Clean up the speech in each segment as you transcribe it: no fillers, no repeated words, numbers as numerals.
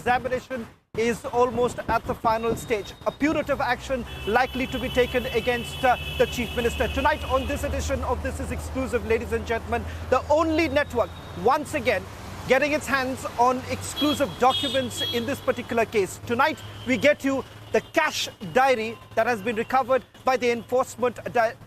examination is almost at the final stage. A punitive action likely to be taken against the Chief Minister. Tonight on this edition of This Is Exclusive, ladies and gentlemen, the only network once again getting its hands on exclusive documents in this particular case. Tonight we get you the cash diary that has been recovered by the Enforcement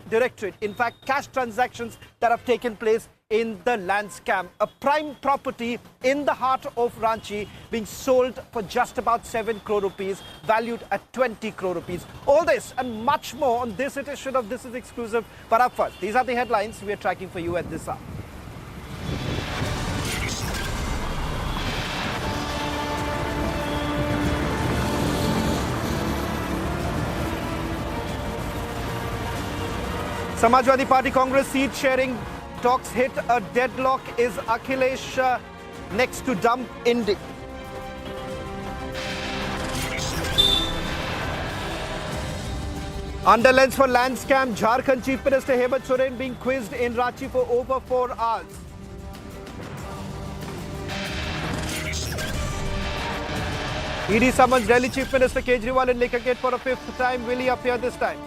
Directorate. In fact, cash transactions that have taken place in the land scam. A prime property in the heart of Ranchi being sold for just about 7 crore rupees, valued at 20 crore rupees. All this and much more on this edition of This Is Exclusive. But up first, these are the headlines we are tracking for you at this hour. Samajwadi Party Congress seat sharing talks hit a deadlock. Is Akhilesh next to dump Indy? Under lens for land scam, Jharkhand Chief Minister Hemant Soren being quizzed in Ranchi for over 4 hours. ED summons Delhi Chief Minister Kejriwal in liquor gate for a 5th time. Will he appear this time?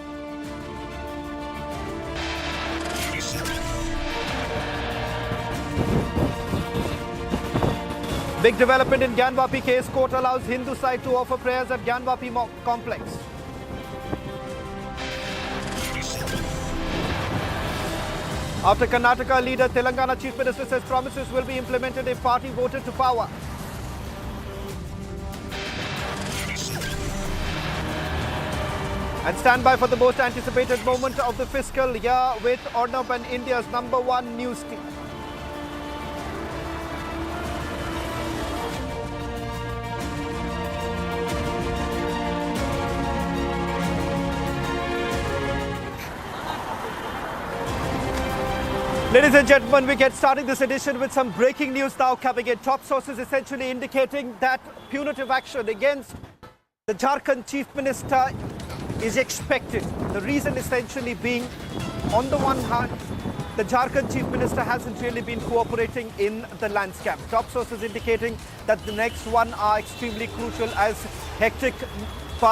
Big development in Gyanvapi case. Court allows Hindu side to offer prayers at Gyanvapi complex. After Karnataka leader, Telangana Chief Minister says promises will be implemented if party voted to power. And stand by for the most anticipated moment of the fiscal year with Arnab and India's #1 news team. Ladies and gentlemen, we get started this edition with some breaking news now coming in. Top sources essentially indicating that punitive action against the Jharkhand Chief Minister is expected. The reason essentially being, on the one hand, the Jharkhand Chief Minister hasn't really been cooperating in the land scam. Top sources indicating that the next one are extremely crucial as hectic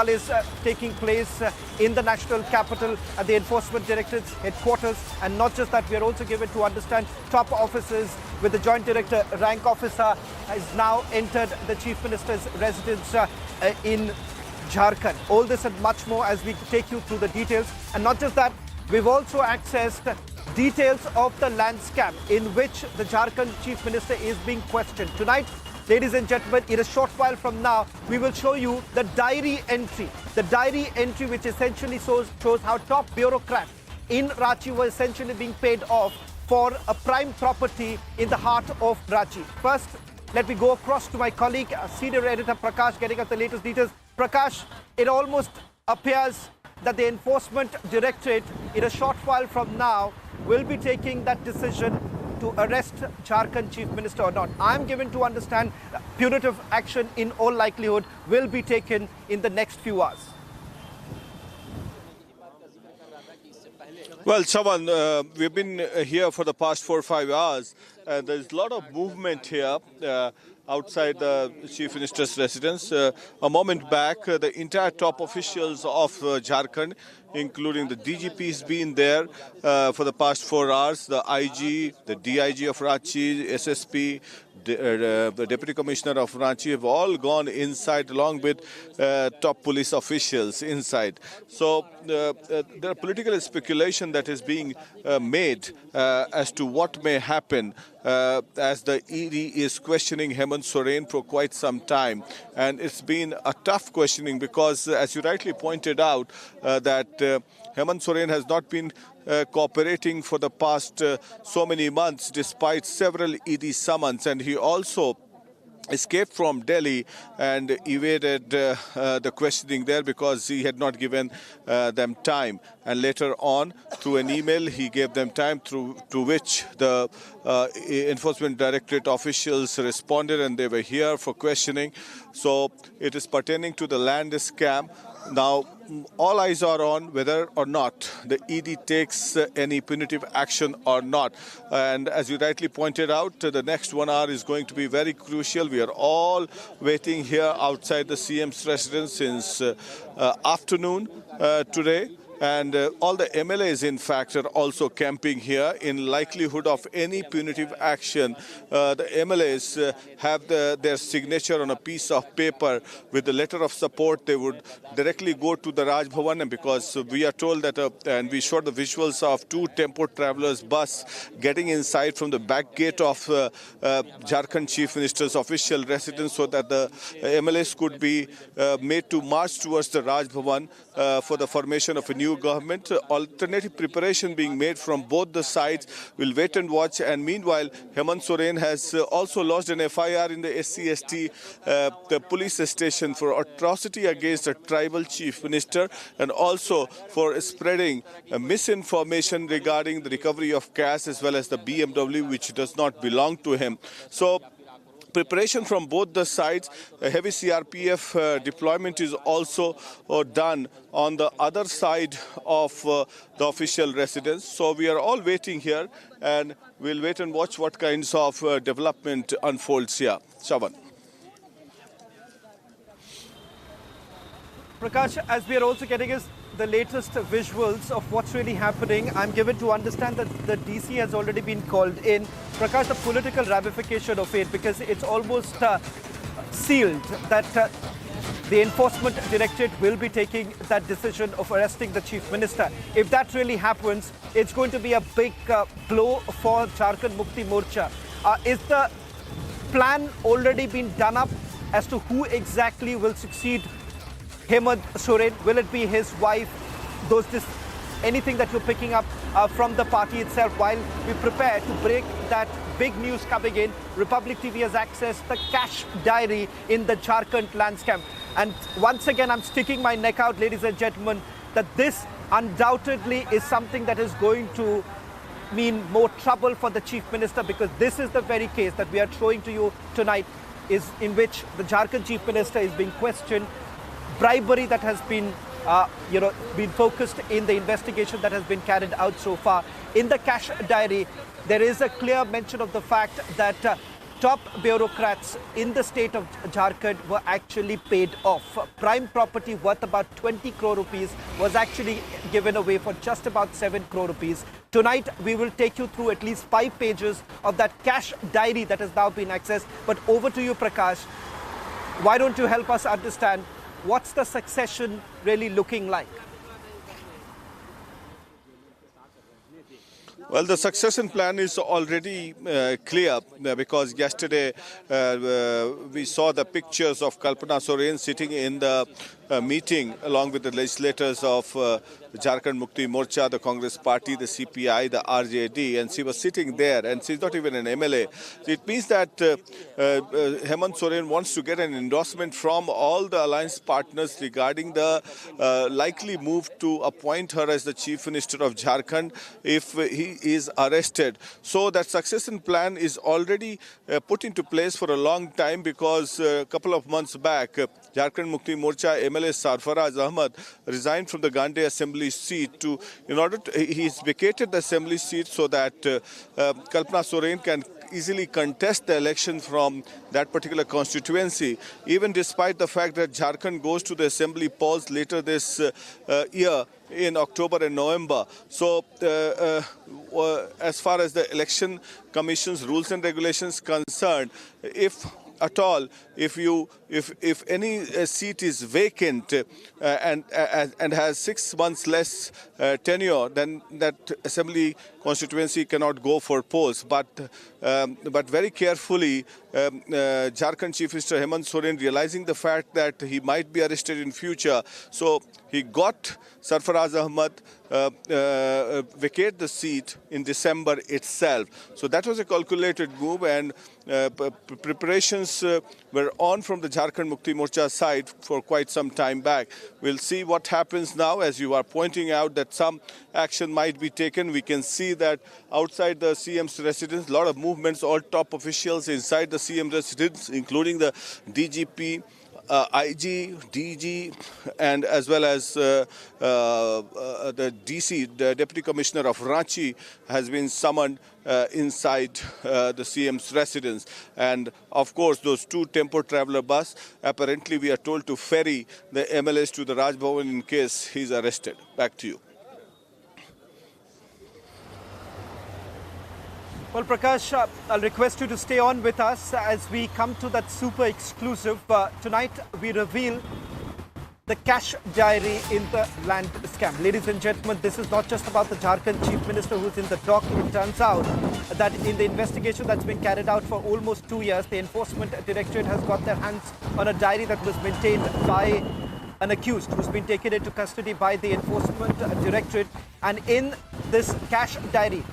is taking place in the national capital at the Enforcement Directorate's headquarters. And not just that, we are also given to understand top officers with the Joint Director rank officer has now entered the Chief Minister's residence in Jharkhand. All this and much more as we take you through the details. And not just that, we've also accessed details of the land scam in which the Jharkhand Chief Minister is being questioned. Tonight, ladies and gentlemen, in a short while from now, we will show you the diary entry. The diary entry which essentially shows how top bureaucrats in Ranchi were essentially being paid off for a prime property in the heart of Ranchi. First, let me go across to my colleague, senior editor Prakash, getting us the latest details. Prakash, it almost appears that the Enforcement Directorate, in a short while from now, will be taking that decision to arrest Jharkhand Chief Minister or not. I'm given to understand punitive action in all likelihood will be taken in the next few hours. Well, Soren, we've been here for the past 4 or 5 hours. There's a lot of movement here outside the Chief Minister's residence. A moment back, the entire top officials of Jharkhand, including the DGP's been there for the past 4 hours. The IG, the DIG of Ranchi, SSP, the Deputy Commissioner of Ranchi have all gone inside along with top police officials inside. So there are political speculation that is being made as to what may happen as the ED is questioning Hemant Soren for quite some time. And it's been a tough questioning because, as you rightly pointed out, that Hemant Soren has not been cooperating for the past so many months despite several ED summons, and he also escaped from Delhi and evaded the questioning there because he had not given them time. And later on, through an email, he gave them time through to which the Enforcement Directorate officials responded and they were here for questioning. So it is pertaining to the land scam. Now, all eyes are on whether or not the ED takes any punitive action or not. And as you rightly pointed out, the next 1 hour is going to be very crucial. We are all waiting here outside the CM's residence since afternoon today. And all the MLAs, in fact, are also camping here in likelihood of any punitive action. The MLAs have their signature on a piece of paper with the letter of support. They would directly go to the Raj Bhavan, and because we are told that, and we showed the visuals of 2 tempo travelers bus getting inside from the back gate of Jharkhand Chief Minister's official residence so that the MLAs could be made to march towards the Raj Bhavan for the formation of a new government. Alternative preparation being made from both the sides. We'll wait and watch. And meanwhile, Hemant Soren has also lodged an FIR in the Scst, the police station, for atrocity against a tribal chief minister and also for spreading misinformation regarding the recovery of cash as well as the BMW, which does not belong to him. So preparation from both the sides. A heavy CRPF deployment is also done on the other side of the official residence. So we are all waiting here and we'll wait and watch what kinds of development unfolds here. Shavan. Prakash, as we are also getting us the latest visuals of what's really happening, I'm given to understand that the DC has already been called in. Prakash, the political ramification of it, because it's almost sealed that the Enforcement Directorate will be taking that decision of arresting the Chief Minister. If that really happens, it's going to be a big blow for Jharkhand Mukti Morcha. Is the plan already been done up as to who exactly will succeed Hemant Soren? Will it be his wife? Anything that you're picking up from the party itself while we prepare to break that big news coming in? Republic TV has accessed the cash diary in the Jharkhand landscape. And once again, I'm sticking my neck out, ladies and gentlemen, that this undoubtedly is something that is going to mean more trouble for the Chief Minister, because this is the very case that we are showing to you tonight, is in which the Jharkhand Chief Minister is being questioned. Bribery that has been, been focused in the investigation that has been carried out so far. In the cash diary, there is a clear mention of the fact that top bureaucrats in the state of Jharkhand were actually paid off. Prime property worth about 20 crore rupees was actually given away for just about 7 crore rupees. Tonight, we will take you through at least 5 pages of that cash diary that has now been accessed. But over to you, Prakash. Why don't you help us understand what's the succession really looking like? Well, the succession plan is already clear because yesterday we saw the pictures of Kalpana Soren sitting in the meeting along with the legislators of Jharkhand Mukti Morcha, the Congress Party, the CPI, the RJD, and she was sitting there, and she's not even an MLA. So it means that Hemant Soren wants to get an endorsement from all the alliance partners regarding the likely move to appoint her as the Chief Minister of Jharkhand if he is arrested. So that succession plan is already put into place for a long time, because a couple of months back, Jharkhand Mukti Morcha MLA Sarfaraz Ahmad resigned from the Gandhi Assembly seat he's vacated the Assembly seat so that Kalpana Soren can easily contest the election from that particular constituency, even despite the fact that Jharkhand goes to the Assembly polls later this year in October and November. So as far as the Election Commission's rules and regulations concerned, if at all, if any seat is vacant and has 6 months less tenure, then that assembly constituency cannot go for polls. But very carefully, Jharkhand Chief Minister Hemant Soren, realizing the fact that he might be arrested in future, so he got Sarfaraz Ahmad vacate the seat in December itself. So that was a calculated move, and preparations were on from the Jharkhand Mukti Morcha side for quite some time back. We'll see what happens now. As you are pointing out that some action might be taken, we can see that outside the CM's residence, a lot of movements, all top officials inside the CM residence, including the DGP, IG, DG, and as well as the DC, the Deputy Commissioner of Ranchi, has been summoned inside the CM's residence. And of course, those two tempo traveler bus, apparently we are told to ferry the MLS to the Raj Bhavan in case he's arrested. Back to you. Well, Prakash, I'll request you to stay on with us as we come to that super exclusive. Tonight, we reveal the cash diary in the land scam. Ladies and gentlemen, this is not just about the Jharkhand Chief Minister who's in the dock. It turns out that in the investigation that's been carried out for almost 2 years, the Enforcement Directorate has got their hands on a diary that was maintained by an accused who's been taken into custody by the Enforcement Directorate. And in this cash diary,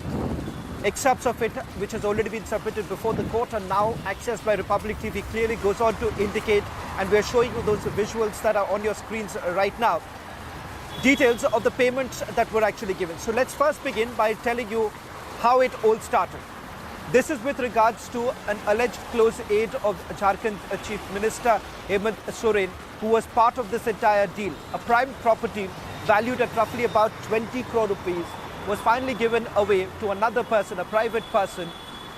excerpts of it, which has already been submitted before the court, are now accessed by Republic TV, clearly goes on to indicate, and we're showing you those visuals that are on your screens right now, details of the payments that were actually given. So let's first begin by telling you how it all started. This is with regards to an alleged close aide of Jharkhand Chief Minister Hemant Soren, who was part of this entire deal. A prime property valued at roughly about 20 crore rupees was finally given away to another person, a private person,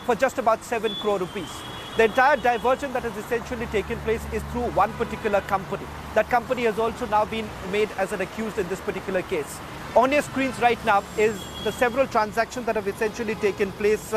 for just about 7 crore rupees. The entire diversion that has essentially taken place is through one particular company. That company has also now been made as an accused in this particular case. On your screens right now is the several transactions that have essentially taken place.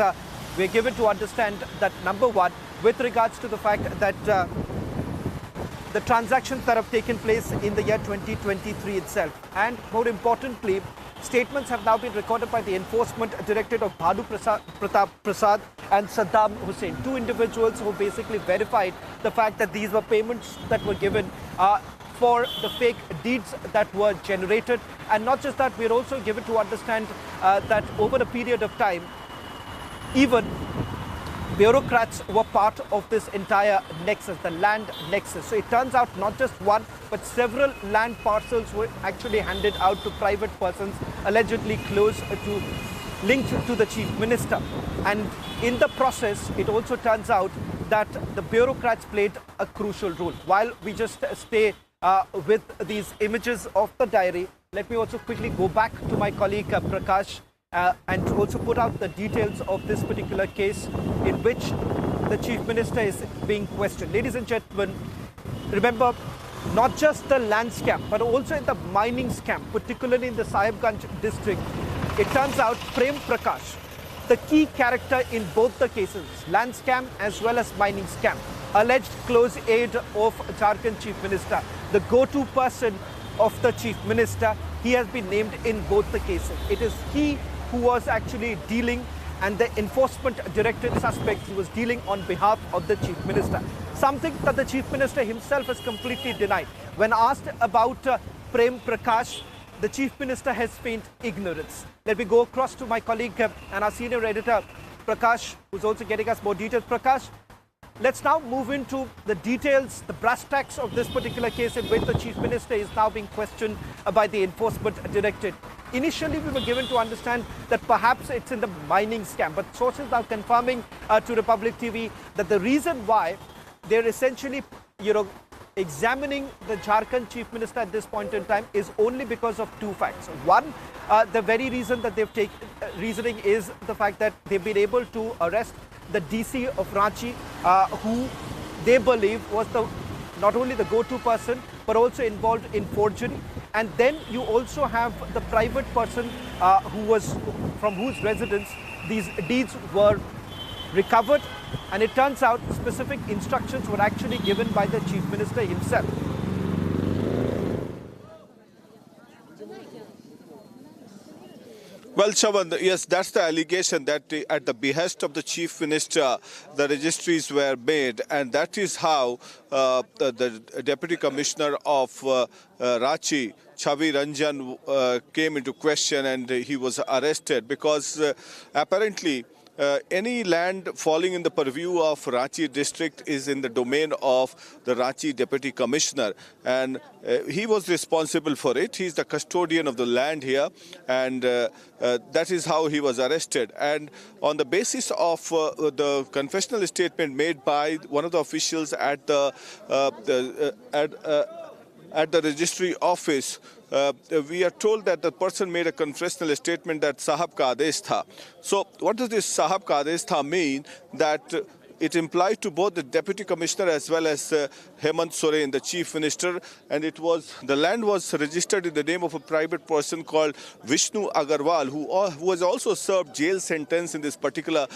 We're given to understand that, number one, with regards to the fact that the transactions that have taken place in the year 2023 itself, and more importantly, statements have now been recorded by the Enforcement Directorate of Bhanu Pratap Prasad and Saddam Hussain, two individuals who basically verified the fact that these were payments that were given for the fake deeds that were generated. And not just that, we're also given to understand that over a period of time, even bureaucrats were part of this entire nexus, the land nexus. So it turns out not just one, but several land parcels were actually handed out to private persons allegedly close to, linked to the Chief Minister. And in the process, it also turns out that the bureaucrats played a crucial role. While we just stay with these images of the diary, let me also quickly go back to my colleague Prakash and also put out the details of this particular case in which the Chief Minister is being questioned. Ladies and gentlemen, remember, not just the land scam, but also in the mining scam, particularly in the Sahibganj district, it turns out Prem Prakash, the key character in both the cases, land scam as well as mining scam, alleged close aide of Jharkhand Chief Minister, the go-to person of the Chief Minister, he has been named in both the cases. It is he who was actually dealing, and the Enforcement Directorate suspect who was dealing on behalf of the Chief Minister. Something that the Chief Minister himself has completely denied. When asked about Prem Prakash, the Chief Minister has feigned ignorance. Let me go across to my colleague and our senior editor, Prakash, who's also getting us more details. Prakash, let's now move into the details, the brass tacks of this particular case in which the Chief Minister is now being questioned by the Enforcement Directorate. Initially, we were given to understand that perhaps it's in the mining scam, but sources are confirming to Republic TV that the reason why they're essentially, examining the Jharkhand Chief Minister at this point in time is only because of two facts. One, the very reason that they've taken, reasoning is the fact that they've been able to arrest the DC of Ranchi, who they believe was not only the go-to person, but also involved in forgery. And then you also have the private person from whose residence these deeds were recovered. And it turns out specific instructions were actually given by the Chief Minister himself. Well, Well, Chavan, yes, that's the allegation that at the behest of the Chief Minister, the registries were made, and that is how the Deputy Commissioner of Ranchi, Chavi Ranjan, came into question, and he was arrested because apparently any land falling in the purview of Ranchi district is in the domain of the Ranchi Deputy Commissioner, and he was responsible for it. He's the custodian of the land here, and that is how he was arrested. And on the basis of the confessional statement made by one of the officials at the registry office, we are told that the person made a confessional statement that Sahab ka Adesh tha. So what does this Sahab ka Adesh tha mean? That it implied to both the Deputy Commissioner as well as Hemant Soren, the Chief Minister, and the land was registered in the name of a private person called Vishnu Agarwal, who has also served jail sentence in this particular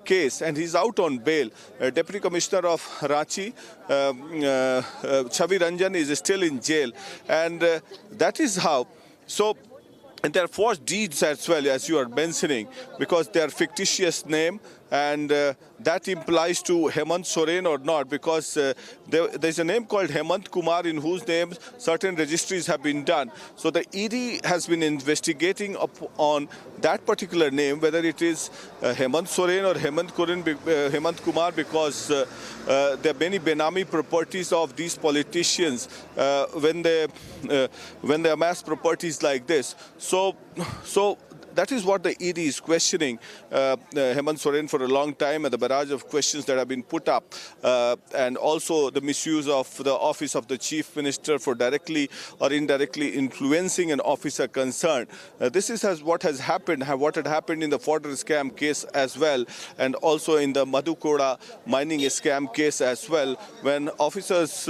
case, and he's out on bail. Deputy Commissioner of Ranchi, Chavi Ranjan, is still in jail, and that is how. So, and there are forged deeds as well, as you are mentioning, because they are fictitious name, and that implies to Hemant Soren or not, because there's a name called Hemant Kumar in whose name certain registries have been done. So the ED has been investigating on that particular name, whether it is Hemant Soren or Hemant Kumar, because there are many Benami properties of these politicians when they amass properties like this. So that is what the ED is questioning Hemant Soren for a long time, and the barrage of questions that have been put up, and also the misuse of the office of the Chief Minister for directly or indirectly influencing an officer concerned. This is what has happened, what had happened in the fodder scam case as well, and also in the Madhukoda mining scam case as well, when officers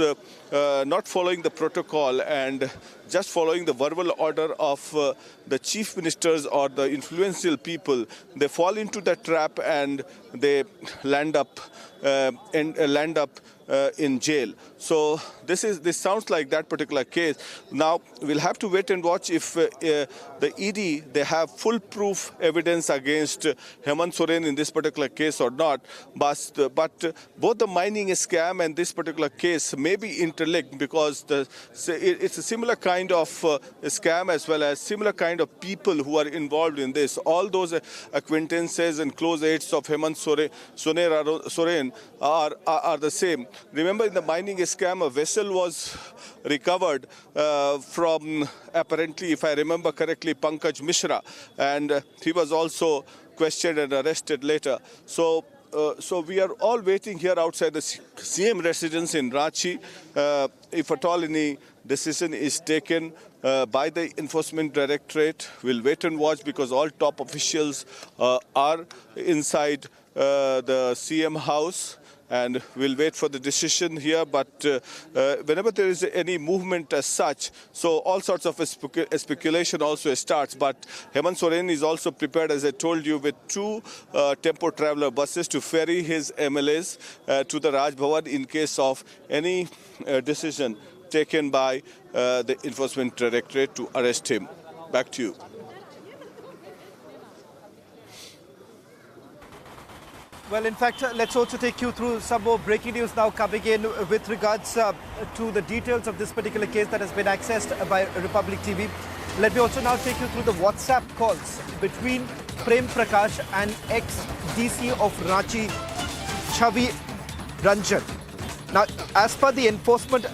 not following the protocol and just following the verbal order of the chief ministers or the influential people, they fall into the trap and they land up in jail. So this sounds like that particular case. Now we'll have to wait and watch if the ED, they have full proof evidence against Hemant Soren in this particular case or not. But both the mining scam and this particular case may be interlinked, because it's a similar kind of scam as well as similar kind of people who are involved in this. All those acquaintances and close aides of Hemant Soren are the same. Remember, in the mining scam, a vessel was recovered from, apparently, if I remember correctly, Pankaj Mishra, and he was also questioned and arrested later. So we are all waiting here outside the CM residence in Ranchi. If at all any decision is taken by the Enforcement Directorate, we'll wait and watch, because all top officials are inside the CM house, and we'll wait for the decision here. But whenever there is any movement as such, so all sorts of speculation also starts. But Hemant Soren is also prepared, as I told you, with 2 tempo traveler buses to ferry his MLAs to the Raj Bhavan in case of any decision taken by the Enforcement Directorate to arrest him. Back to you. Well, in fact, let's also take you through some more breaking news now coming in with regards to the details of this particular case that has been accessed by Republic TV. Let me also now take you through the WhatsApp calls between Prem Prakash and ex-DC of Ranchi, Chavi Ranjan. Now, as per the Enforcement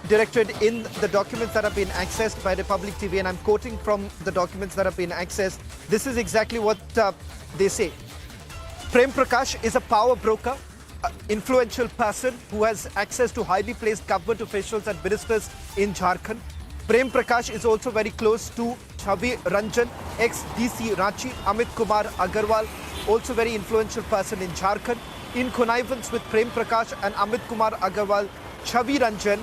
Directorate, in the documents that have been accessed by Republic TV, and I'm quoting from the documents that have been accessed, this is exactly what they say. Prem Prakash is a power broker, influential person who has access to highly placed government officials and ministers in Jharkhand. Prem Prakash is also very close to Chavi Ranjan, ex-DC Ranchi, Amit Kumar Agarwal, also very influential person in Jharkhand. In connivance with Prem Prakash and Amit Kumar Agarwal, Chavi Ranjan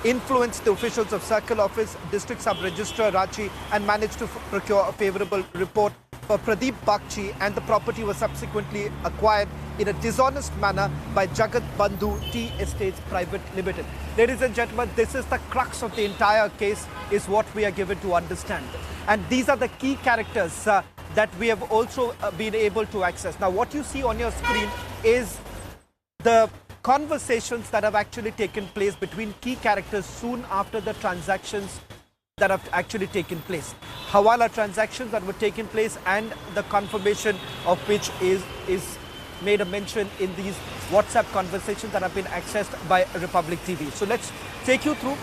influenced the officials of Circle Office, District Sub-Registrar Ranchi, and managed to procure a favourable report for Pradeep Bakchi, and the property was subsequently acquired in a dishonest manner by Jagat Bandhu Tea Estates Private Limited. Ladies and gentlemen, this is the crux of the entire case, is what we are given to understand. And these are the key characters that we have also been able to access. Now, what you see on your screen is the conversations that have actually taken place between key characters soon after the transactions that have actually taken place. Hawala transactions that were taken place, and the confirmation of which is made a mention in these WhatsApp conversations that have been accessed by Republic TV. So let's take you through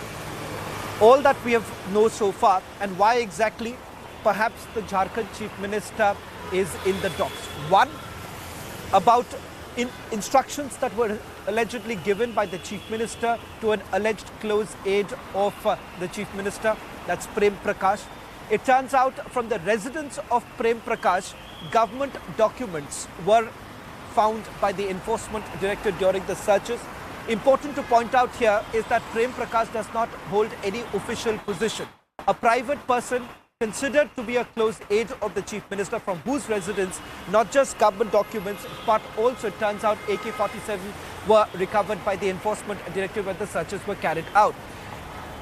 all that we have known so far and why exactly perhaps the Jharkhand Chief Minister is in the docks. One, about instructions that were allegedly given by the Chief Minister to an alleged close aide of the Chief Minister, that's Prem Prakash. It turns out from the residence of Prem Prakash, government documents were found by the Enforcement Directorate during the searches. Important to point out here is that Prem Prakash does not hold any official position. A private person considered to be a close aide of the Chief Minister, from whose residence not just government documents but also, it turns out, AK-47 were recovered by the Enforcement Directorate when the searches were carried out.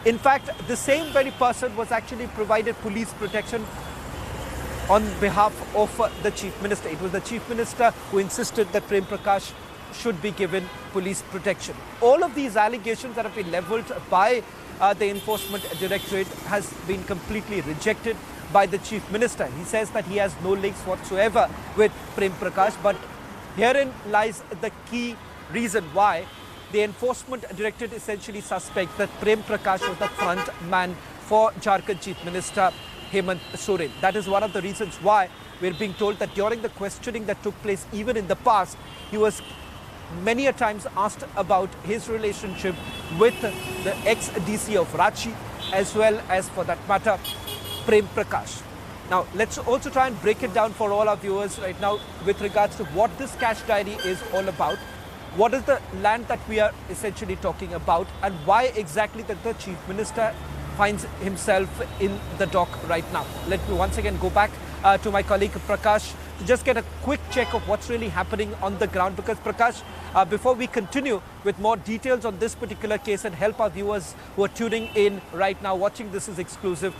In fact, the same very person was actually provided police protection on behalf of the Chief Minister. It was the Chief Minister who insisted that Prem Prakash should be given police protection. All of these allegations that have been levelled by the Enforcement Directorate has been completely rejected by the Chief Minister. He says that he has no links whatsoever with Prem Prakash, but herein lies the key reason why the Enforcement Directorate essentially suspects that Prem Prakash was the front man for Jharkhand Chief Minister Hemant Soren. That is one of the reasons why we're being told that during the questioning that took place even in the past, he was many a times asked about his relationship with the ex-DC of Ranchi, as well as, for that matter, Prem Prakash. Now, let's also try and break it down for all our viewers right now with regards to what this cash diary is all about. What is the land that we are essentially talking about, and why exactly that the Chief Minister finds himself in the dock right now. Let me once again go back to my colleague Prakash to just get a quick check of what's really happening on the ground, because Prakash, before we continue with more details on this particular case and help our viewers who are tuning in right now, watching this is exclusive,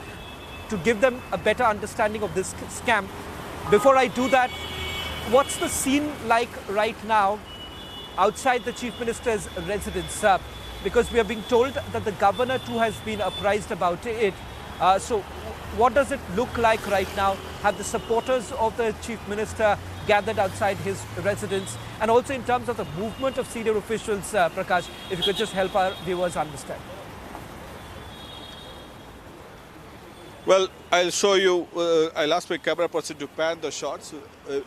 to give them a better understanding of this scam. Before I do that, what's the scene like right now outside the Chief Minister's residence? Because we are being told that the governor too has been apprised about it. So what does it look like right now? Have the supporters of the Chief Minister gathered outside his residence? And also in terms of the movement of senior officials, Prakash, if you could just help our viewers understand. Well, I'll show you, I'll ask my camera person to pan the shots.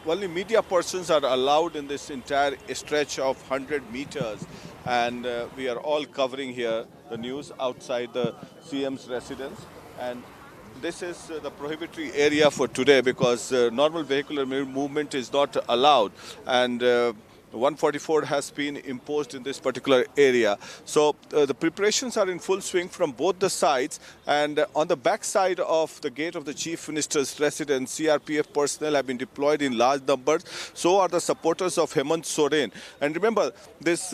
Only media persons are allowed in this entire stretch of 100 meters. And we are all covering here the news outside the CM's residence. And this is the prohibitory area for today, because normal vehicular movement is not allowed. And 144 has been imposed in this particular area. So the preparations are in full swing from both the sides, and on the back side of the gate of the Chief Minister's residence, CRPF personnel have been deployed in large numbers. So are the supporters of Hemant Soren. And remember, this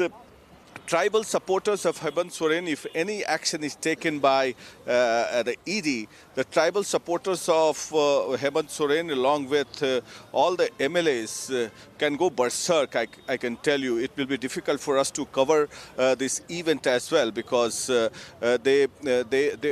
tribal supporters of Hemant Soren, if any action is taken by the ED, the tribal supporters of Hemant Soren, along with all the MLAs, can go berserk. I can tell you it will be difficult for us to cover this event as well, because they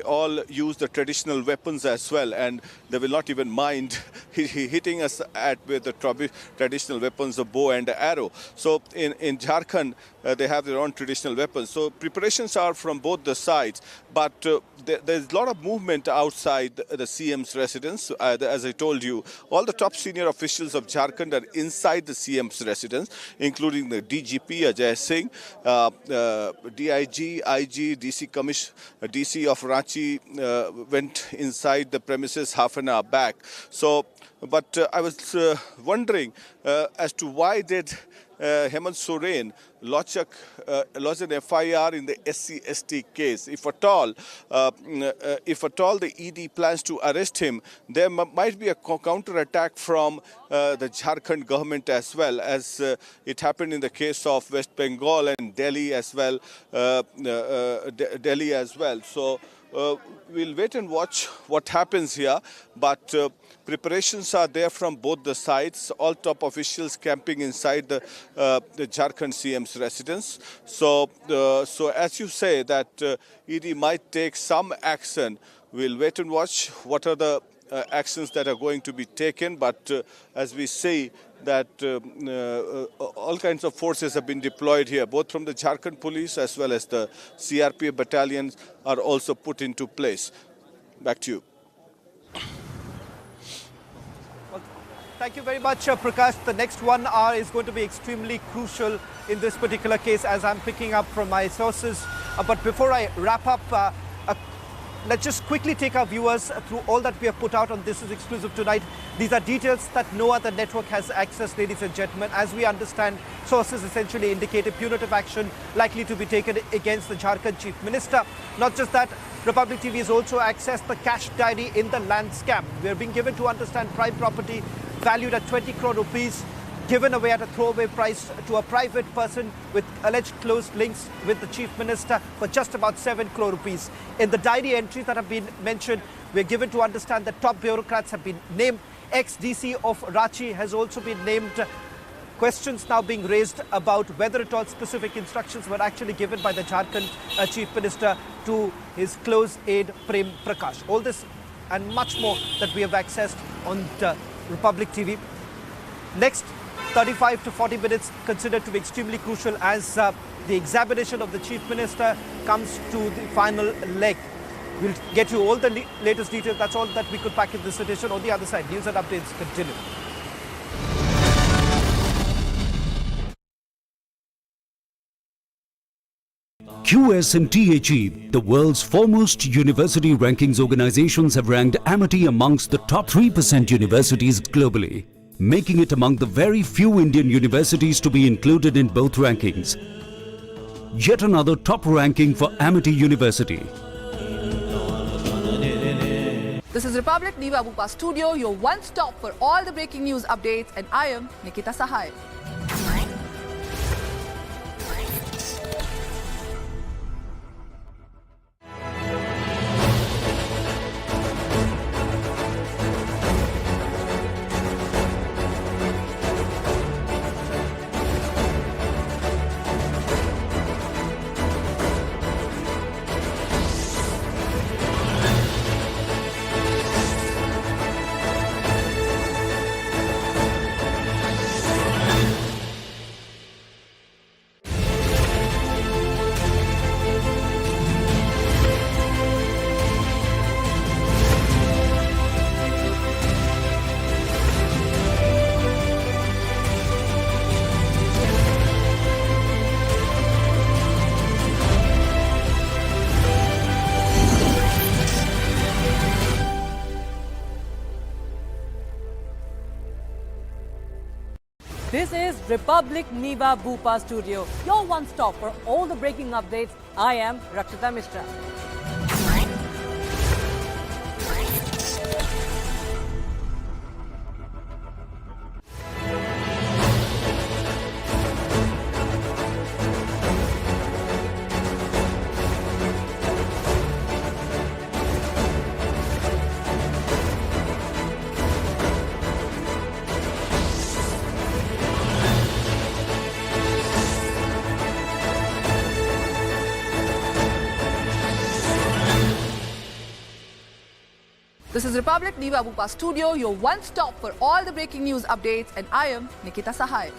all use the traditional weapons as well, and they will not even mind hitting us with the traditional weapons of bow and arrow. So in Jharkhand, they have their own traditional weapons. So preparations are from both the sides, but there's a lot of movement outside the CM's residence. As I told you, all the top senior officials of Jharkhand are inside the CM's residence, including the DGP Ajay Singh, DIG, IG, DC of Ranchi went inside the premises half an hour back. So, but I was wondering as to why did Hemant Soren lodge an FIR in the SC/ST case. If at all the ED plans to arrest him, there might be a counter-attack from the Jharkhand government as well, as it happened in the case of West Bengal and Delhi as well. So we'll wait and watch what happens here, but preparations are there from both the sides. All top officials camping inside the Jharkhand CM's residence. So as you say that ED might take some action, we'll wait and watch what are the actions that are going to be taken. But as we see that all kinds of forces have been deployed here, both from the Jharkhand police as well as the CRPF battalions are also put into place. Back to you. Well, thank you very much, Prakash. The next 1 hour is going to be extremely crucial in this particular case, as I'm picking up from my sources. But before I wrap up, let's just quickly take our viewers through all that we have put out on This Is Exclusive tonight. These are details that no other network has access, ladies and gentlemen. As we understand, sources essentially indicated punitive action likely to be taken against the Jharkhand Chief Minister. Not just that, Republic TV has also accessed the cash diary in the land scam. We are being given to understand prime property valued at 20 crore rupees given away at a throwaway price to a private person with alleged close links with the Chief Minister for just about 7 crore rupees. In the diary entries that have been mentioned, we're given to understand that top bureaucrats have been named. Ex-DC of Ranchi has also been named. Questions now being raised about whether at all specific instructions were actually given by the Jharkhand Chief Minister to his close aide Prem Prakash. All this and much more that we have accessed on the Republic TV. Next 35 to 40 minutes considered to be extremely crucial as the examination of the Chief Minister comes to the final leg. We'll get you all the latest details. That's all that we could pack in this edition. On the other side, news and updates continue. QS and THE, the world's foremost university rankings organizations, have ranked Amity amongst the top 3% universities globally, making it among the very few Indian universities to be included in both rankings. Yet another top ranking for Amity University. This is Republic Niva Bupa Studio, your one-stop for all the breaking news updates, and I am Nikita Sahai. This is Republic Niva Bupa Studio, your one-stop for all the breaking updates. I am Rakshita Mishra. This is Republic Niva Bupa Studio, your one-stop for all the breaking news updates, and I am Nikita Sahai.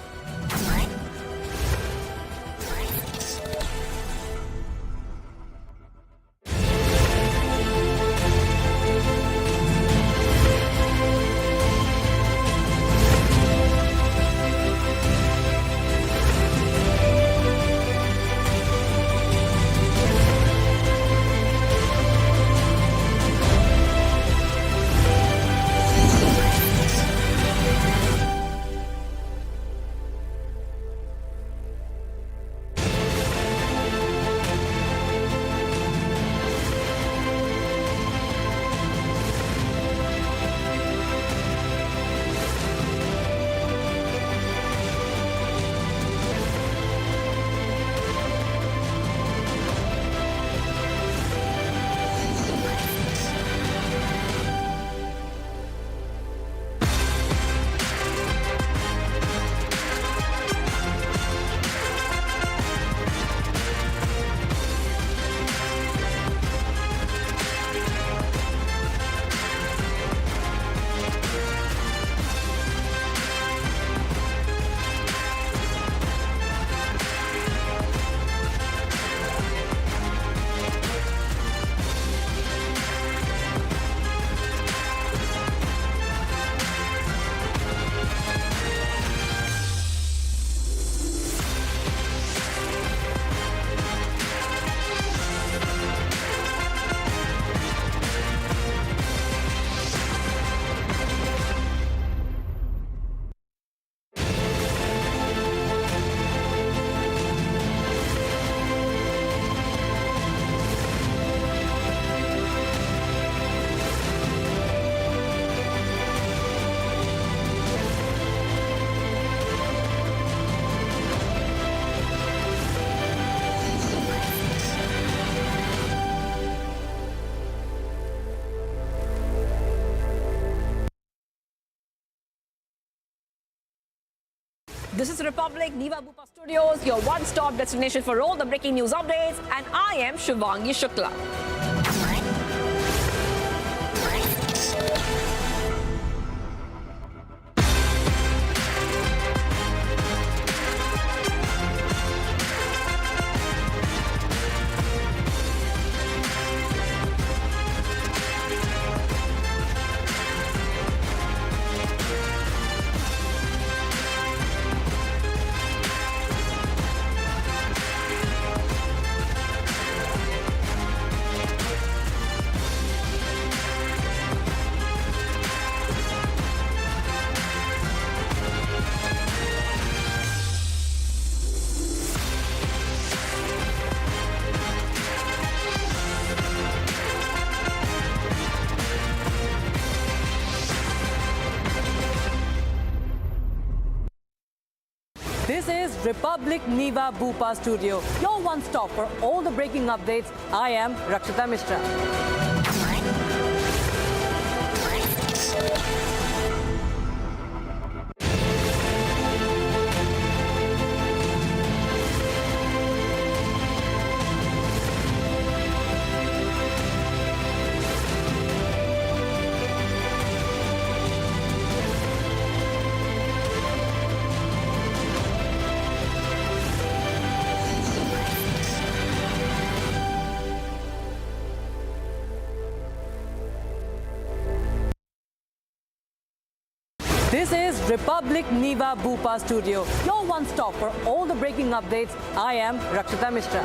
This is Republic Niva Bupa Studios, your one-stop destination for all the breaking news updates, and I am Shivangi Shukla. This is Republic Niva Bupa Studio, your one-stop for all the breaking updates. I am Rakshita Mishra. This is Republic Niva Bupa Studio, your one-stop for all the breaking updates. I am Rakshita Mishra.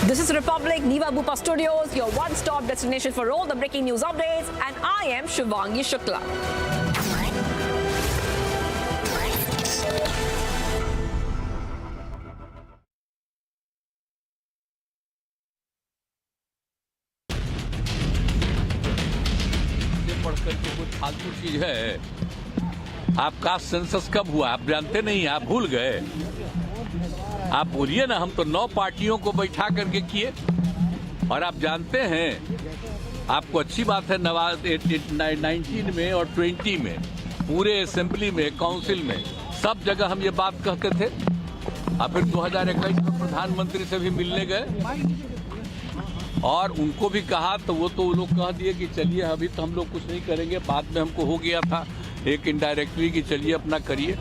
This is Republic Niva Bupa Studios, your one-stop destination for all the breaking news updates, and I am Shivangi Shukla. पढ़कर के कुछ फालतू चीज है। आपका census कब हुआ आप जानते नहीं, आप भूल गए। आप बोलिए ना, हम तो 9 पार्टियों को बैठा करके किए। और आप जानते हैं, आपको अच्छी बात है, 19 में और 20 में पूरे असेंबली में, काउंसिल में, सब जगह हम ये बात कहते थे। अब फिर 2021 में प्रधानमंत्री से भी मिलने गए और उनको भी कहा, तो वो लोग कह दिए कि चलिए अभी तो हम लोग कुछ नहीं करेंगे, बाद में हमको हो गया था एक इनडायरेक्टली कि चलिए अपना करिए।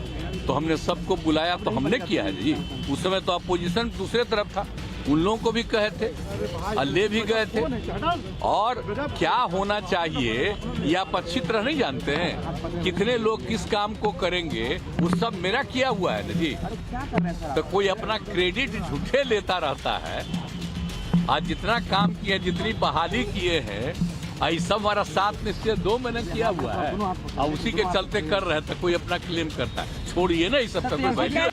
तो हमने सबको बुलाया, तो हमने किया है जी। उस समय तो अपोजिशन दूसरे तरफ था, उन लोगों को भी कहे थे, ले भी गए थे। और क्या होना चाहिए ये आप अच्छी तरह नहीं जानते हैं, कितने लोग किस काम को करेंगे, वो सब मेरा किया हुआ है ना जी। तो कोई अपना क्रेडिट झूठे लेता रहता है। आज जितना काम किए, जितनी बहाली किए हैं, आई सब हमारा 7 निश्चय 2 महीने किया हुआ है और उसी के चलते कर रहे थे। कोई अपना क्लेम करता है, छोड़िए ना इस सब तक।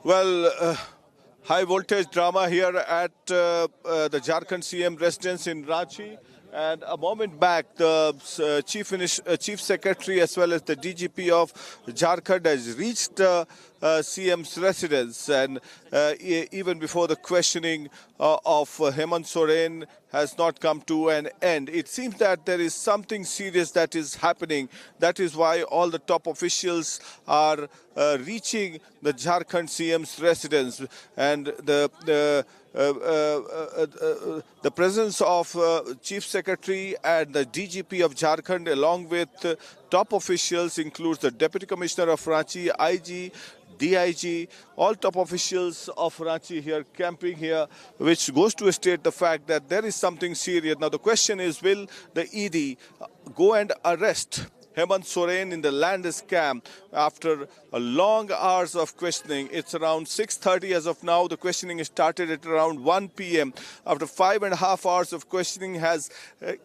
Well, high voltage drama here at the Jharkhand CM residence in Ranchi. And a moment back, the Chief Secretary as well as the DGP of Jharkhand has reached CM's residence. And even before the questioning of Hemant Soren has not come to an end, it seems that there is something serious that is happening. That is why all the top officials are reaching the Jharkhand CM's residence. And the presence of Chief Secretary and the DGP of Jharkhand along with top officials includes the Deputy Commissioner of Ranchi, IG, DIG, all top officials of Ranchi here camping here, which goes to state the fact that there is something serious. Now the question is, will the ED go and arrest Hemant Soren in the land scam after a long hours of questioning? It's around 6:30 as of now. The questioning started at around 1 p.m. After 5.5 hours of questioning, has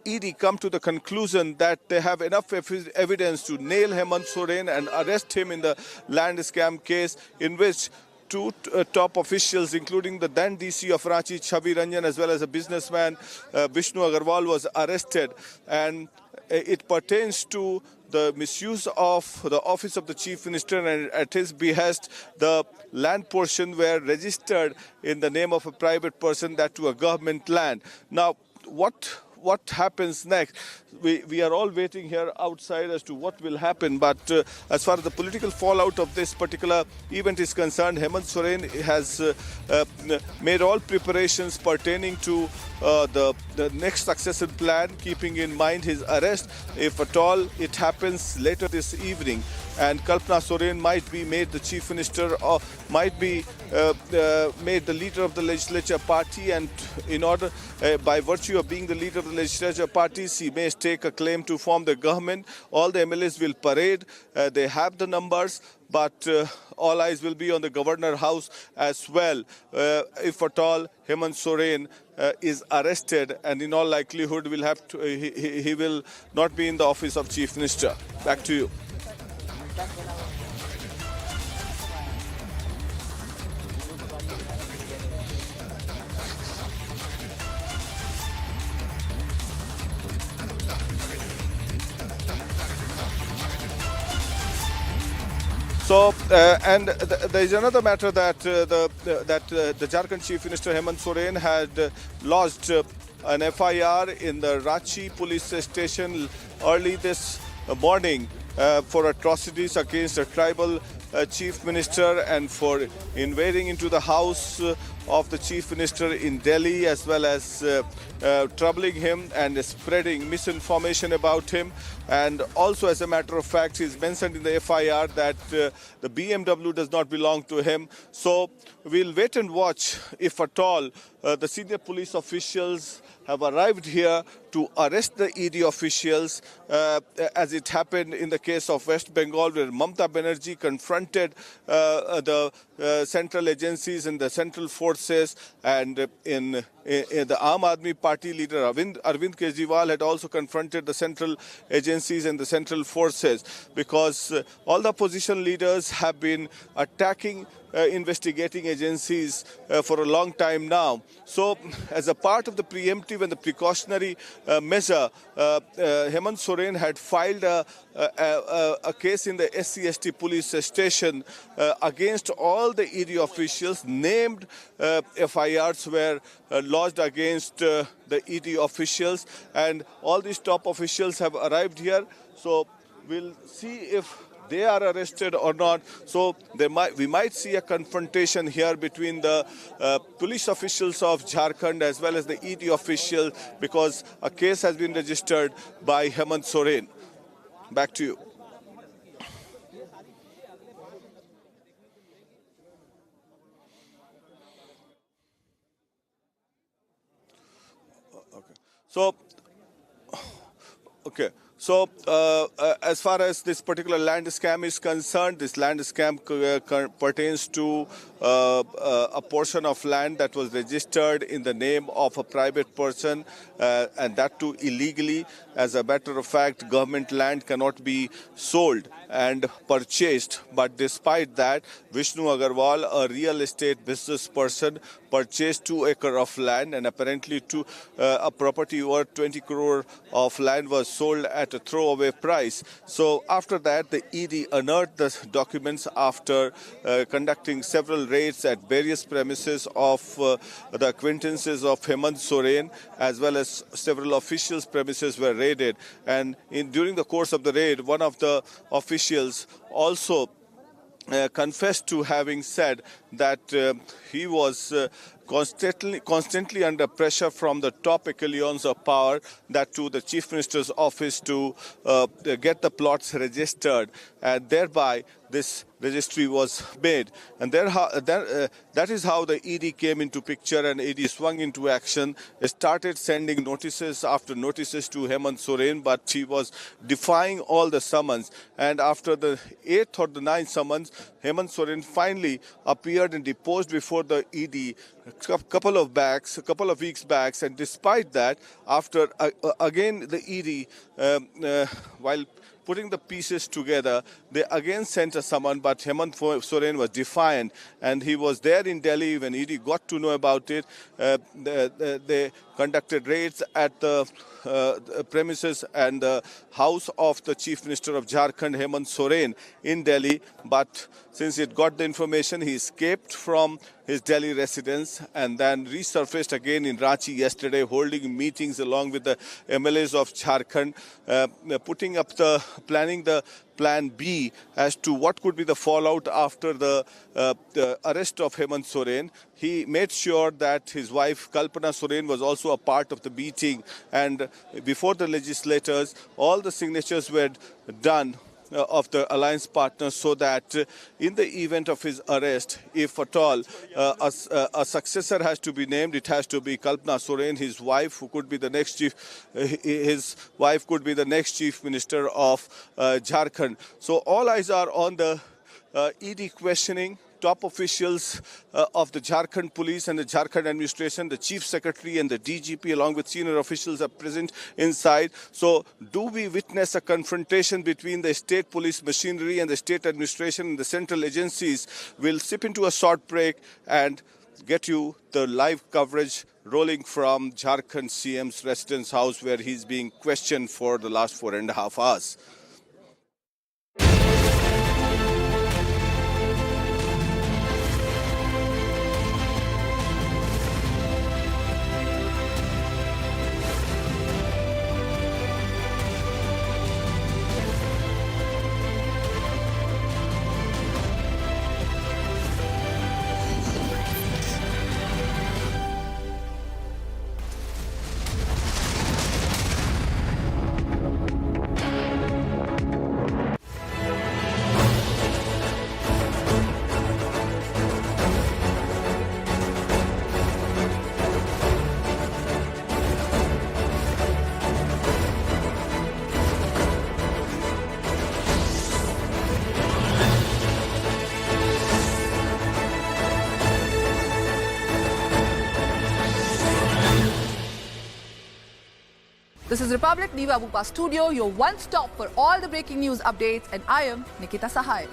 ED come to the conclusion that they have enough evidence to nail Hemant Soren and arrest him in the land scam case, in which two top officials, including the then DC of Ranchi, Chhavi Ranjan, as well as a businessman, Vishnu Agarwal, was arrested. And it pertains to the misuse of the office of the Chief Minister, and at his behest, the land portion were registered in the name of a private person, that to a government land. Now, what happens next? We are all waiting here outside as to what will happen. But as far as the political fallout of this particular event is concerned, Hemant Soren has made all preparations pertaining to the next succession plan, keeping in mind his arrest, if at all it happens later this evening. And Kalpana Soren might be made the Chief Minister, or might be made the leader of the legislature party, and in order, by virtue of being the leader of the legislature party, she may stake a claim to form the government. All the MLAs will parade. They have the numbers, but all eyes will be on the Governor House as well. If at all Hemant Soren is arrested, and in all likelihood will have to, he will not be in the office of Chief Minister. Back to you. So, and there is another matter that the Jharkhand Chief Minister Hemant Soren had lodged an FIR in the Ranchi police station early this morning for atrocities against a tribal Chief Minister and for invading into the house of the Chief Minister in Delhi, as well as troubling him and spreading misinformation about him. And also, as a matter of fact, he's mentioned in the FIR that the BMW does not belong to him. So we'll wait and watch if at all the senior police officials have arrived here to arrest the ED officials, as it happened in the case of West Bengal, where Mamata Banerjee confronted the central agencies and the central forces, and in the Aam Aadmi Party leader Arvind Kejriwal had also confronted the central agencies and the central forces, because all the opposition leaders have been attacking investigating agencies for a long time now. So, as a part of the preemptive and the precautionary measure, Hemant Soren had filed a case in the SC/ST police station against all the ED officials. Named FIRs were lodged against the ED officials, and all these top officials have arrived here. So, we'll see if they are arrested or not. So we might see a confrontation here between the police officials of Jharkhand as well as the ED official, because a case has been registered by Hemant Soren. Back to you. So, as far as this particular land scam is concerned, this land scam pertains to a portion of land that was registered in the name of a private person, and that too illegally. As a matter of fact, government land cannot be sold and purchased. But despite that, Vishnu Agarwal, a real estate business person, purchased 2 acres of land, and apparently a property worth 20 crore of land was sold at a throwaway price. So after that, the ED unearthed the documents after conducting several raids at various premises of the acquaintances of Hemant Soren, as well as several officials' premises were raided. And during the course of the raid, one of the officials also confessed to having said that he was constantly under pressure from the top echelons of power, that to the Chief Minister's office to get the plots registered, and thereby this registry was made. And that is how the ED came into picture, and ED swung into action. It started sending notices after notices to Hemant Soren, but he was defying all the summons. And after the 8th or the 9th summons, Hemant Soren finally appeared and deposed before the ED a couple of weeks back. And despite that, after again the ED, while putting the pieces together, they again sent a summon, but Hemant Soren was defiant, and he was there in Delhi when ED got to know about it. They conducted raids at the premises and the house of the Chief Minister of Jharkhand, Hemant Soren, in Delhi. But since he got the information, he escaped from his Delhi residence and then resurfaced again in Ranchi yesterday, holding meetings along with the MLAs of Jharkhand, planning the plan B as to what could be the fallout after the arrest of Hemant Soren. He made sure that his wife Kalpana Soren was also a part of the meeting, and before the legislators, all the signatures were done of the alliance partners, so that in the event of his arrest, if at all a successor has to be named, it has to be Kalpana Soren, his wife, who could be the next chief minister of Jharkhand. So all eyes are on the ED questioning. Top officials of the Jharkhand police and the Jharkhand administration, the chief secretary and the DGP along with senior officials are present inside. So do we witness a confrontation between the state police machinery and the state administration and the central agencies? We'll sip into a short break and get you the live coverage rolling from Jharkhand CM's residence house, where he's being questioned for the last 4.5 hours. This is Republic Niva Bupa Studio, your one-stop for all the breaking news updates, and I am Nikita Sahai.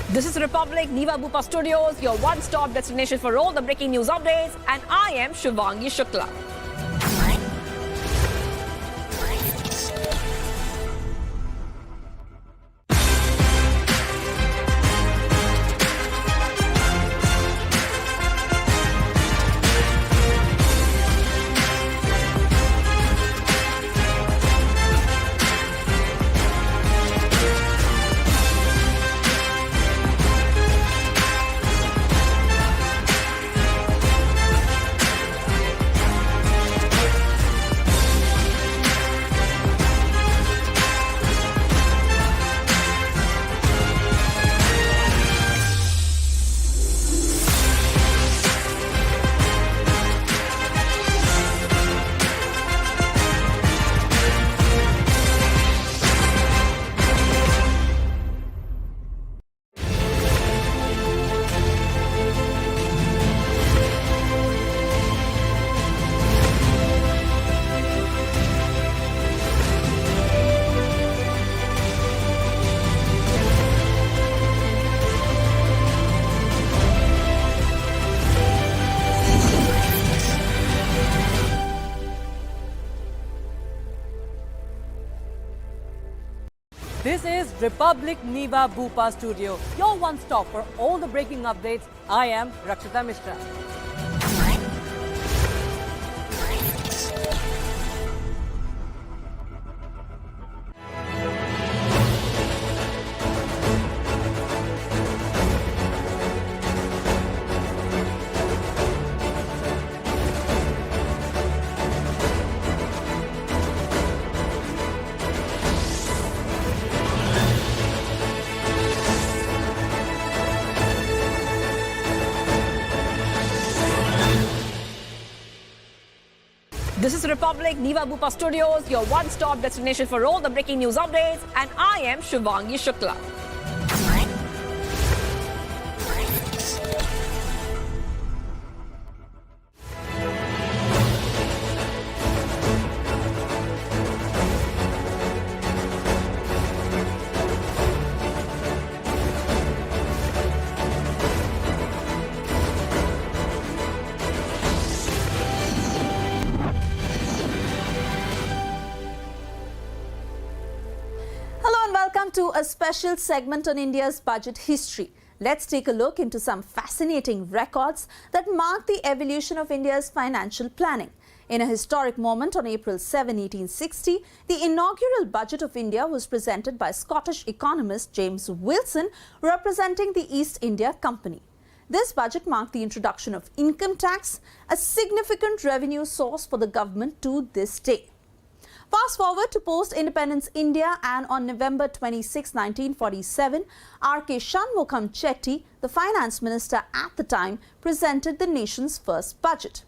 This is Republic Niva Bupa Studios, your one-stop destination for all the breaking news updates, and I am Shivangi Shukla. This is Republic Niva Bhupa Studio, your one stop for all the breaking updates. I am Rakshita Mishra. This is Republic Niva Bhupa Studios, your one-stop destination for all the breaking news updates, and I am Shivangi Shukla. To a special segment on India's budget history. Let's take a look into some fascinating records that mark the evolution of India's financial planning. In a historic moment on April 7, 1860, the inaugural budget of India was presented by Scottish economist James Wilson, representing the East India Company. This budget marked the introduction of income tax, a significant revenue source for the government to this day. Fast forward to post-independence India, and on November 26, 1947, R.K. Shanmugham Chetty, the finance minister at the time, presented the nation's first budget.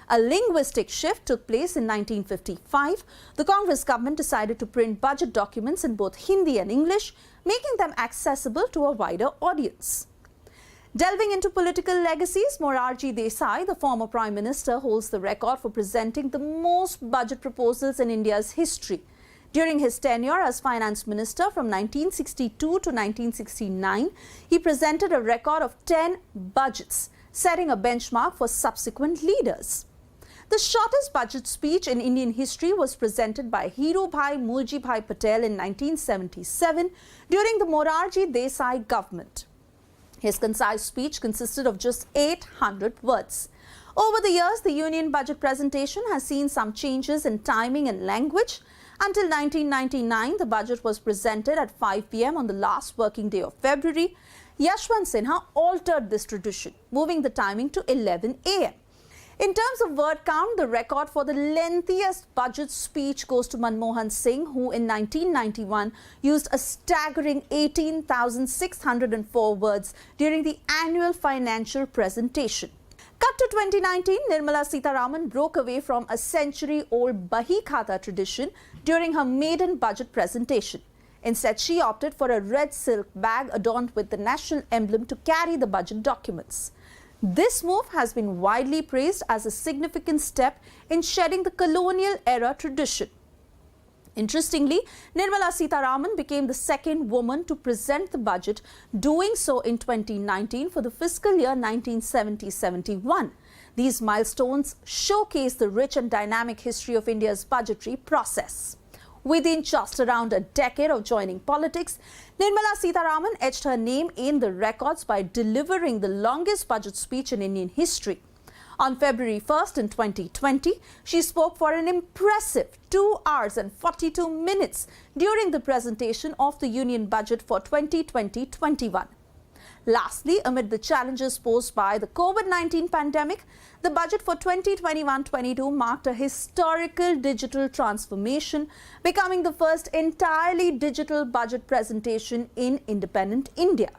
A linguistic shift took place in 1955. The Congress government decided to print budget documents in both Hindi and English, making them accessible to a wider audience. Delving into political legacies, Morarji Desai, the former Prime Minister, holds the record for presenting the most budget proposals in India's history. During his tenure as Finance Minister from 1962 to 1969, he presented a record of 10 budgets, setting a benchmark for subsequent leaders. The shortest budget speech in Indian history was presented by Hirubhai Mulji Patel in 1977 during the Morarji Desai government. His concise speech consisted of just 800 words. Over the years, the Union budget presentation has seen some changes in timing and language. Until 1999, the budget was presented at 5 p.m. on the last working day of February. Yashwant Sinha altered this tradition, moving the timing to 11 a.m. In terms of word count, the record for the lengthiest budget speech goes to Manmohan Singh, who in 1991 used a staggering 18,604 words during the annual financial presentation. Cut to 2019, Nirmala Sitharaman broke away from a century-old Bahi Khata tradition during her maiden budget presentation. Instead, she opted for a red silk bag adorned with the national emblem to carry the budget documents. This move has been widely praised as a significant step in shedding the colonial-era tradition. Interestingly, Nirmala Sitharaman became the second woman to present the budget, doing so in 2019 for the fiscal year 1970-71. These milestones showcase the rich and dynamic history of India's budgetary process. Within just around a decade of joining politics, Nirmala Sitharaman etched her name in the records by delivering the longest budget speech in Indian history. On February 1st in 2020, she spoke for an impressive 2 hours and 42 minutes during the presentation of the Union budget for 2020-21. Lastly, amid the challenges posed by the COVID-19 pandemic, the budget for 2021-22 marked a historical digital transformation, becoming the first entirely digital budget presentation in independent India.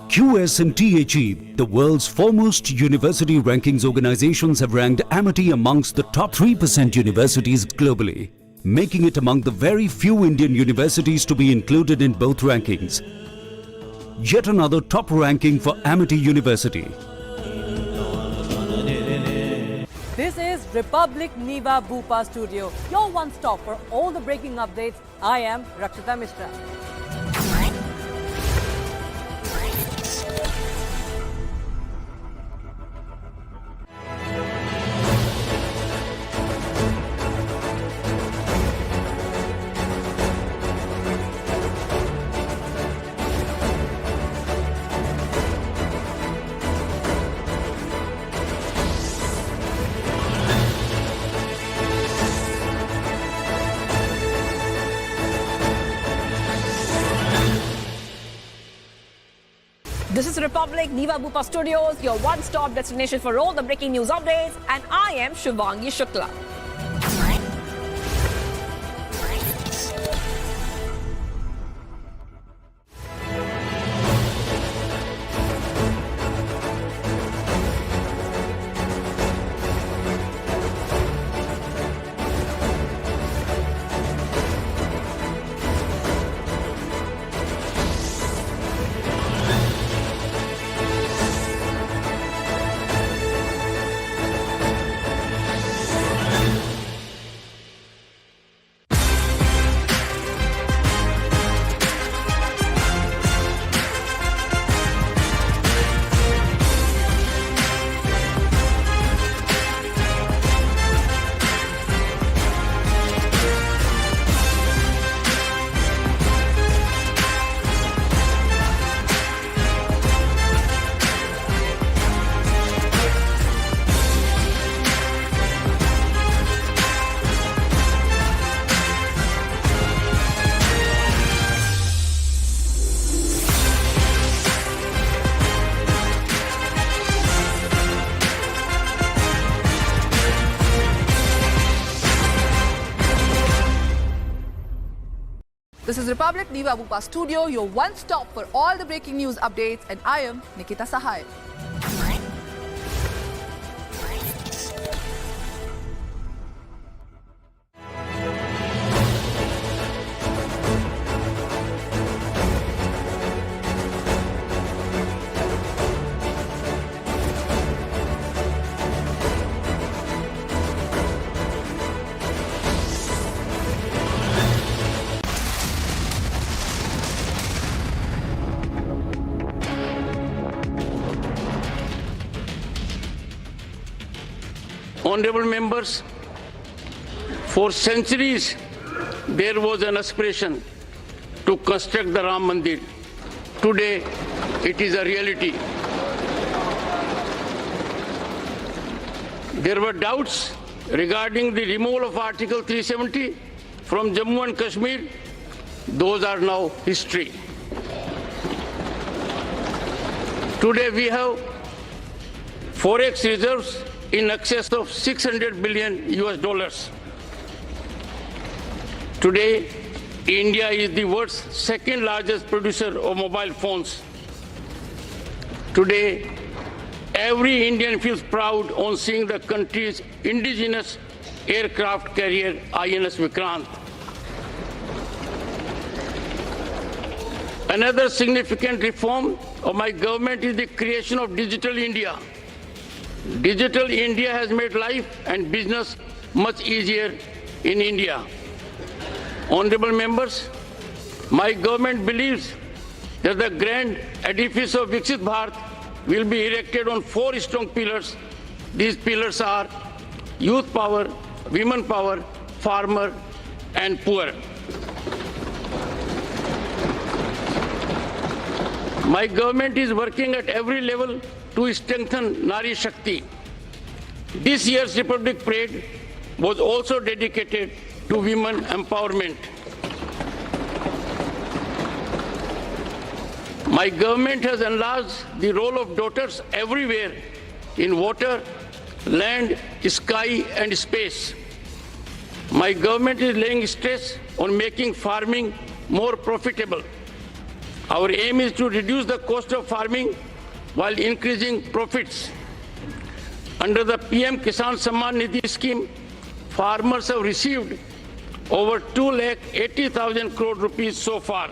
QS and THE, the world's foremost university rankings organizations, have ranked Amity amongst the top 3% universities globally, making it among the very few Indian universities to be included in both rankings. Yet another top ranking for Amity University. This is Republic Niva Bhupa Studio, your one stop for all the breaking updates. I am Rakshita Mishra. This is Republic Niva Bupa Studios, your one-stop destination for all the breaking news updates, and I am Shivangi Shukla. This is Republic Niva Bupa Studio, your one-stop for all the breaking news updates, and I am Nikita Sahai. Honorable members, for centuries there was an aspiration to construct the Ram Mandir. Today it is a reality. There were doubts regarding the removal of Article 370 from Jammu and Kashmir. Those are now history. Today we have forex reserves in excess of $600 billion US. Today, India is the world's second largest producer of mobile phones. Today, every Indian feels proud on seeing the country's indigenous aircraft carrier INS Vikrant. Another significant reform of my government is the creation of Digital India. Digital India has made life and business much easier in India. Honorable members, my government believes that the grand edifice of Viksit Bharat will be erected on 4 strong pillars. These pillars are youth power, women power, farmer, and poor. My government is working at every level to strengthen Nari Shakti. This year's Republic Parade was also dedicated to women empowerment. My government has enlarged the role of daughters everywhere in water, land, sky, and space. My government is laying stress on making farming more profitable. Our aim is to reduce the cost of farming while increasing profits. Under the PM Kisan Samman Nidhi scheme, farmers have received over 2,80,000 crore rupees so far.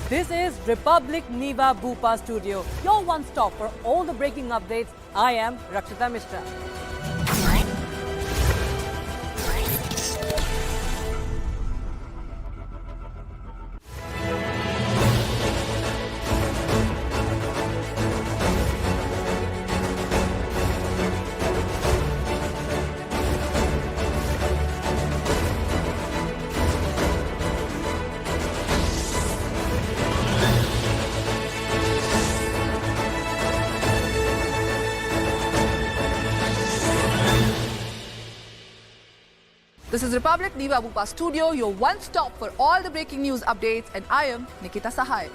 This is Republic Niva Bhupa Studio, your one-stop for all the breaking updates. I am Rakshita Mishra. This is Republic Niva Bhupa Studio, your one-stop for all the breaking news updates, and I am Nikita Sahai.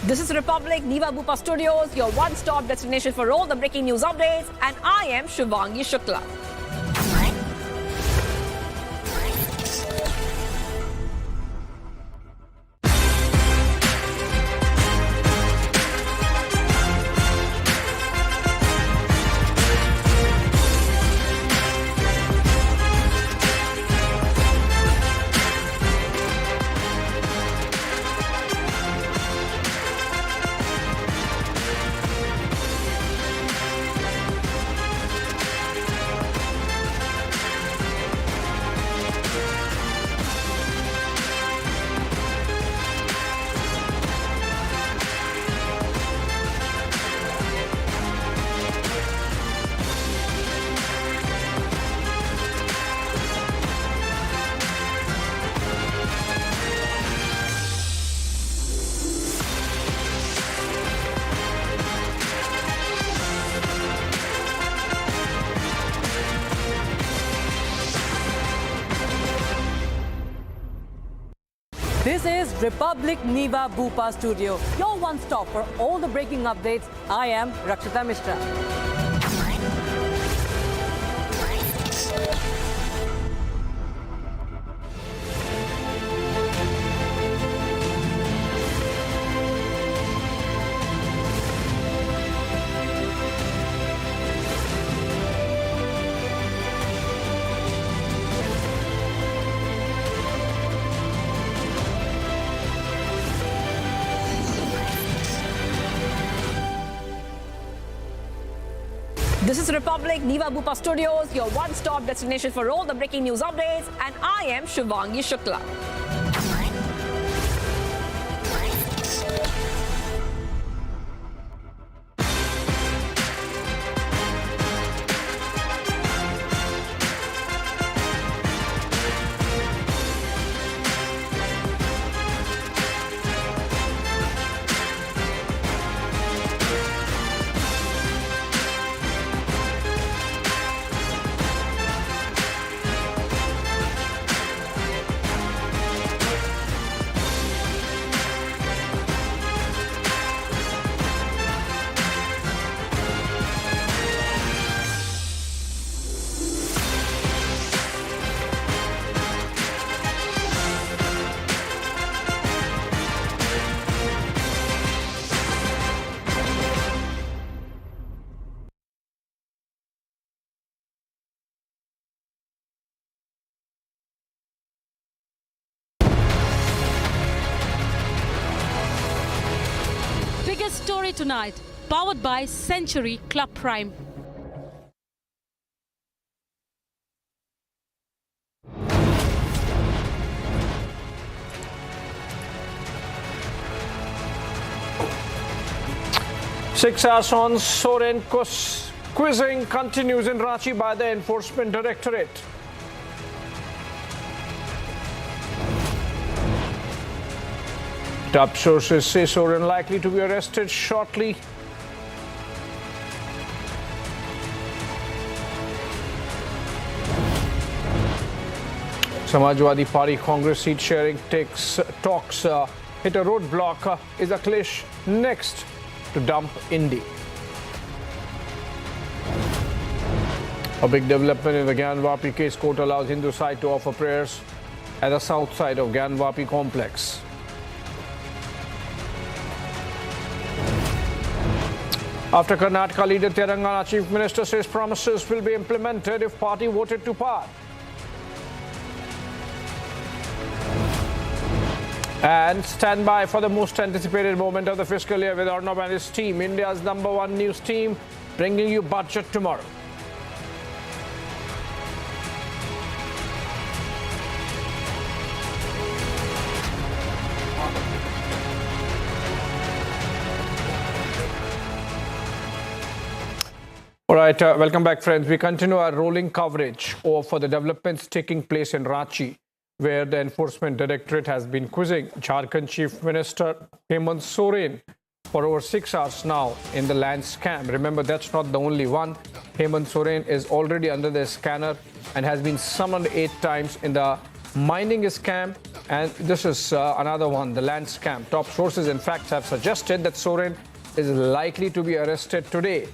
This is Republic Niva Bhupa Studios, your one-stop destination for all the breaking news updates, and I am Shivangi Shukla. This is Republic Niva Bhupa Studio, your one-stop for all the breaking updates. I am Rakshita Mishra. This is Republic Niva Bhupa Studios, your one-stop destination for all the breaking news updates, and I am Shivangi Shukla. Story tonight, powered by Century Club Prime. Six hours on, Soren quizzing continues in Ranchi by the Enforcement Directorate. Top sources say Soren likely to be arrested shortly. Samajwadi Party Congress seat sharing talks hit a roadblock. Is Akhilesh next to dump Indy? A big development in the Gyanvapi case. Court allows Hindu side to offer prayers at the south side of Gyanvapi complex. After Karnataka leader Telangana Chief Minister says promises will be implemented if party voted to part. And stand by for the most anticipated moment of the fiscal year with Arnab and his team, India's #1 news team, bringing you budget tomorrow. All right, welcome back, friends. We continue our rolling coverage for the developments taking place in Ranchi, where the Enforcement Directorate has been quizzing Jharkhand Chief Minister Hemant Soren for over 6 hours now in the land scam. Remember, that's not the only one. Hemant Soren is already under the scanner and has been summoned 8 times in the mining scam. And this is another one, the land scam. Top sources, in fact, have suggested that Soren is likely to be arrested today.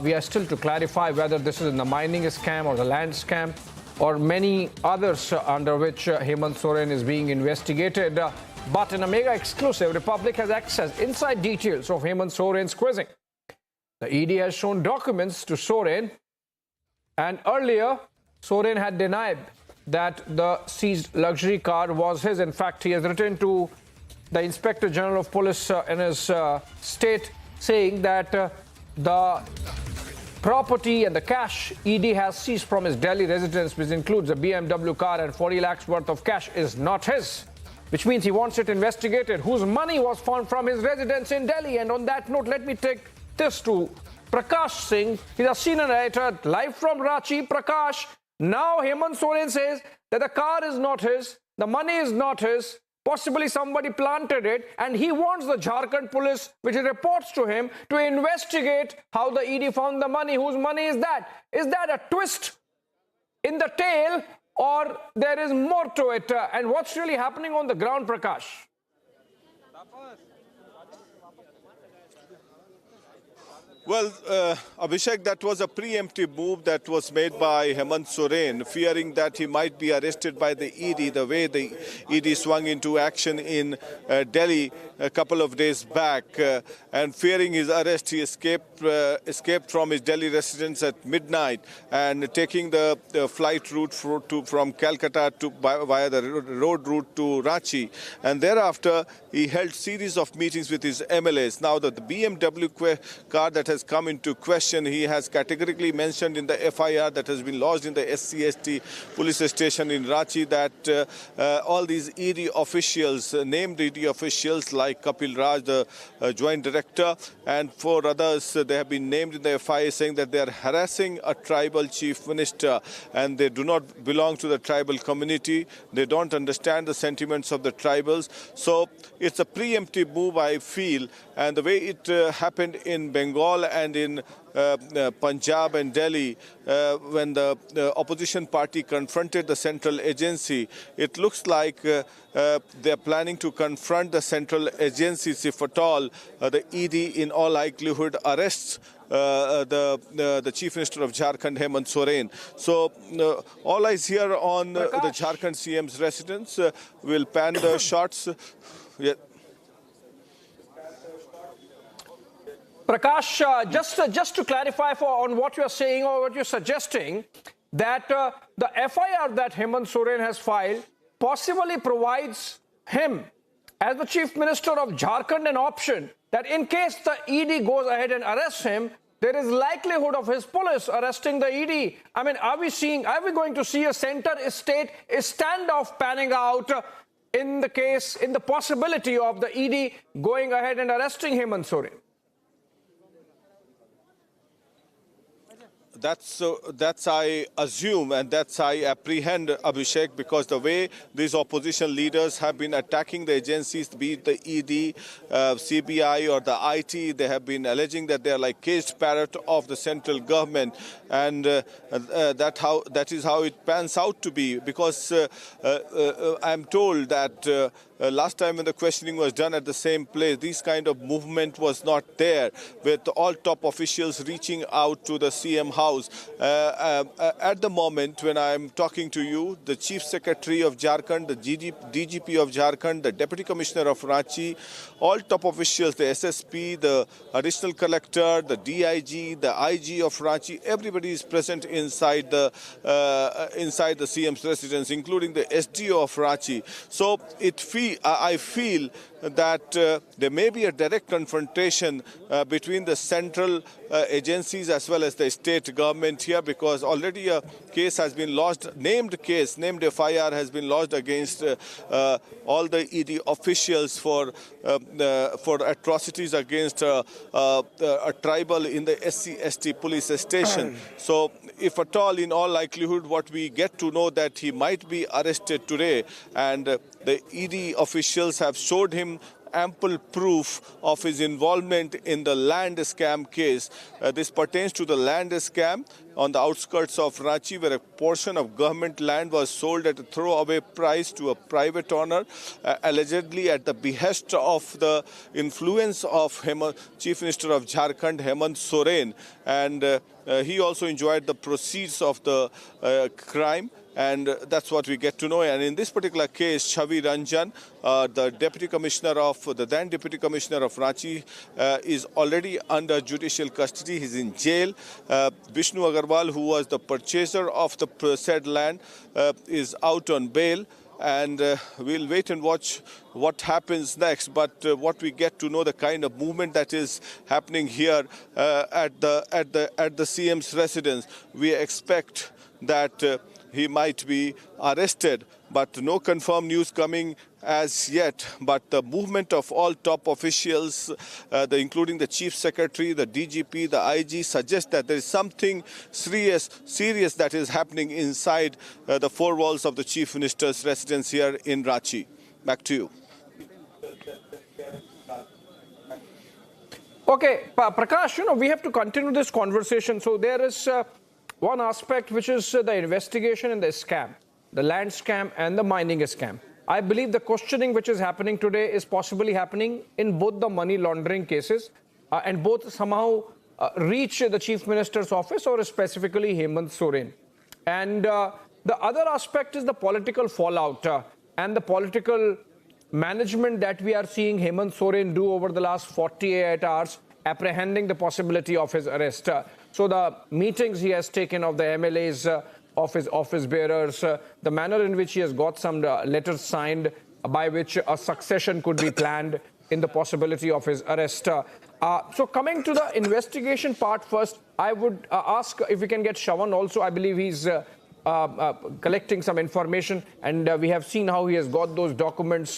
We are still to clarify whether this is in the mining scam or the land scam or many others under which Hemant Soren is being investigated. But in a mega exclusive, Republic has accessed inside details of Hemant Soren's quizzing. The ED has shown documents to Soren, and earlier Soren had denied that the seized luxury car was his. In fact, he has written to the Inspector General of Police in his state saying that the property and the cash ED has seized from his Delhi residence, which includes a BMW car and 40 lakhs worth of cash, is not his, which means he wants it investigated. Whose money was found from his residence in Delhi? And on that note, let me take this to Prakash Singh. He's a senior narrator live from Ranchi. Prakash, now Hemant Soren says that the car is not his, the money is not his. Possibly somebody planted it, and he wants the Jharkhand police, which reports to him, to investigate how the ED found the money. Whose money is that? Is that a twist in the tale, or there is more to it? And what's really happening on the ground, Prakash? Well, Abhishek, that was a preemptive move that was made by Hemant Soren, fearing that he might be arrested by the ED, the way the ED swung into action in Delhi a couple of days back. And fearing his arrest, he escaped from his Delhi residence at midnight and taking the flight route from Calcutta via the road route to Ranchi. And thereafter, he held series of meetings with his MLAs. Now, the BMW car that has come into question, he has categorically mentioned in the FIR that has been lodged in the SCST police station in Ranchi that all these ED officials, named ED officials like Kapil Raj, the joint director, and 4 others, they have been named in the FIR, saying that they are harassing a tribal chief minister and they do not belong to the tribal community. They don't understand the sentiments of the tribals. So it's a preemptive move, I feel, and the way it happened in Bengal and in Punjab and Delhi, when the opposition party confronted the central agency, it looks like they're planning to confront the central agencies, if at all the ED in all likelihood arrests the Chief Minister of Jharkhand, Hemant Soren. So all eyes here on the Jharkhand CM's residence. We'll pan the shots. Yeah. Prakash, just to clarify on what you're saying or what you're suggesting, that the FIR that Hemant Soren has filed possibly provides him, as the Chief Minister of Jharkhand, an option that in case the ED goes ahead and arrests him, there is likelihood of his police arresting the ED. I mean, are we going to see a center-state standoff panning out in the possibility of the ED going ahead and arresting Hemant Soren? that's I assume and that's I apprehend, Abhishek, because the way these opposition leaders have been attacking the agencies, be it the ED, CBI or the IT, they have been alleging that they are like caged parrot of the central government, and that is how it pans out to be. Because I'm told that last time when the questioning was done at the same place, this kind of movement was not there, with all top officials reaching out to the CM house. At the moment when I'm talking to you, the Chief Secretary of Jharkhand, the DGP of Jharkhand, the Deputy Commissioner of Ranchi, all top officials, the SSP, the Additional Collector, the DIG, the IG of Ranchi, everybody is present inside the CM's residence, including the SDO of Ranchi. So I feel that there may be a direct confrontation between the central agencies as well as the state government here, because already a case has been lodged, named FIR has been lodged against all the ED officials for atrocities against a tribal in the SC/ST police station. So if at all, in all likelihood, what we get to know that he might be arrested today, and the ED officials have showed him ample proof of his involvement in the land scam case. This pertains to the land scam on the outskirts of Ranchi, where a portion of government land was sold at a throwaway price to a private owner, allegedly at the behest of the influence of Chief Minister of Jharkhand, Hemant Soren. And he also enjoyed the proceeds of the crime. And that's what we get to know. And in this particular case, Chavi Ranjan, the then Deputy Commissioner of Ranchi, is already under judicial custody. He's in jail. Vishnu Agarwal, who was the purchaser of the said land, is out on bail. And we'll wait and watch what happens next. But what we get to know, the kind of movement that is happening here at the CM's residence, we expect that he might be arrested, but no confirmed news coming as yet. But the movement of all top officials, including the Chief Secretary, the DGP, the IG, suggests that there is something serious that is happening inside the four walls of the Chief Minister's residence here in Ranchi. Back to you. Okay, Prakash, we have to continue this conversation. So there is one aspect which is the investigation in the scam, the land scam and the mining scam. I believe the questioning which is happening today is possibly happening in both the money laundering cases, and both somehow reach the Chief Minister's office, or specifically Hemant Soren. And the other aspect is the political fallout and the political management that we are seeing Hemant Soren do over the last 48 hours, apprehending the possibility of his arrest. So the meetings he has taken of the MLAs, of his office bearers, the manner in which he has got some letters signed by which a succession could be planned in the possibility of his arrest. So coming to the investigation part first, I would ask if we can get Shravan also. I believe he's collecting some information, and we have seen how he has got those documents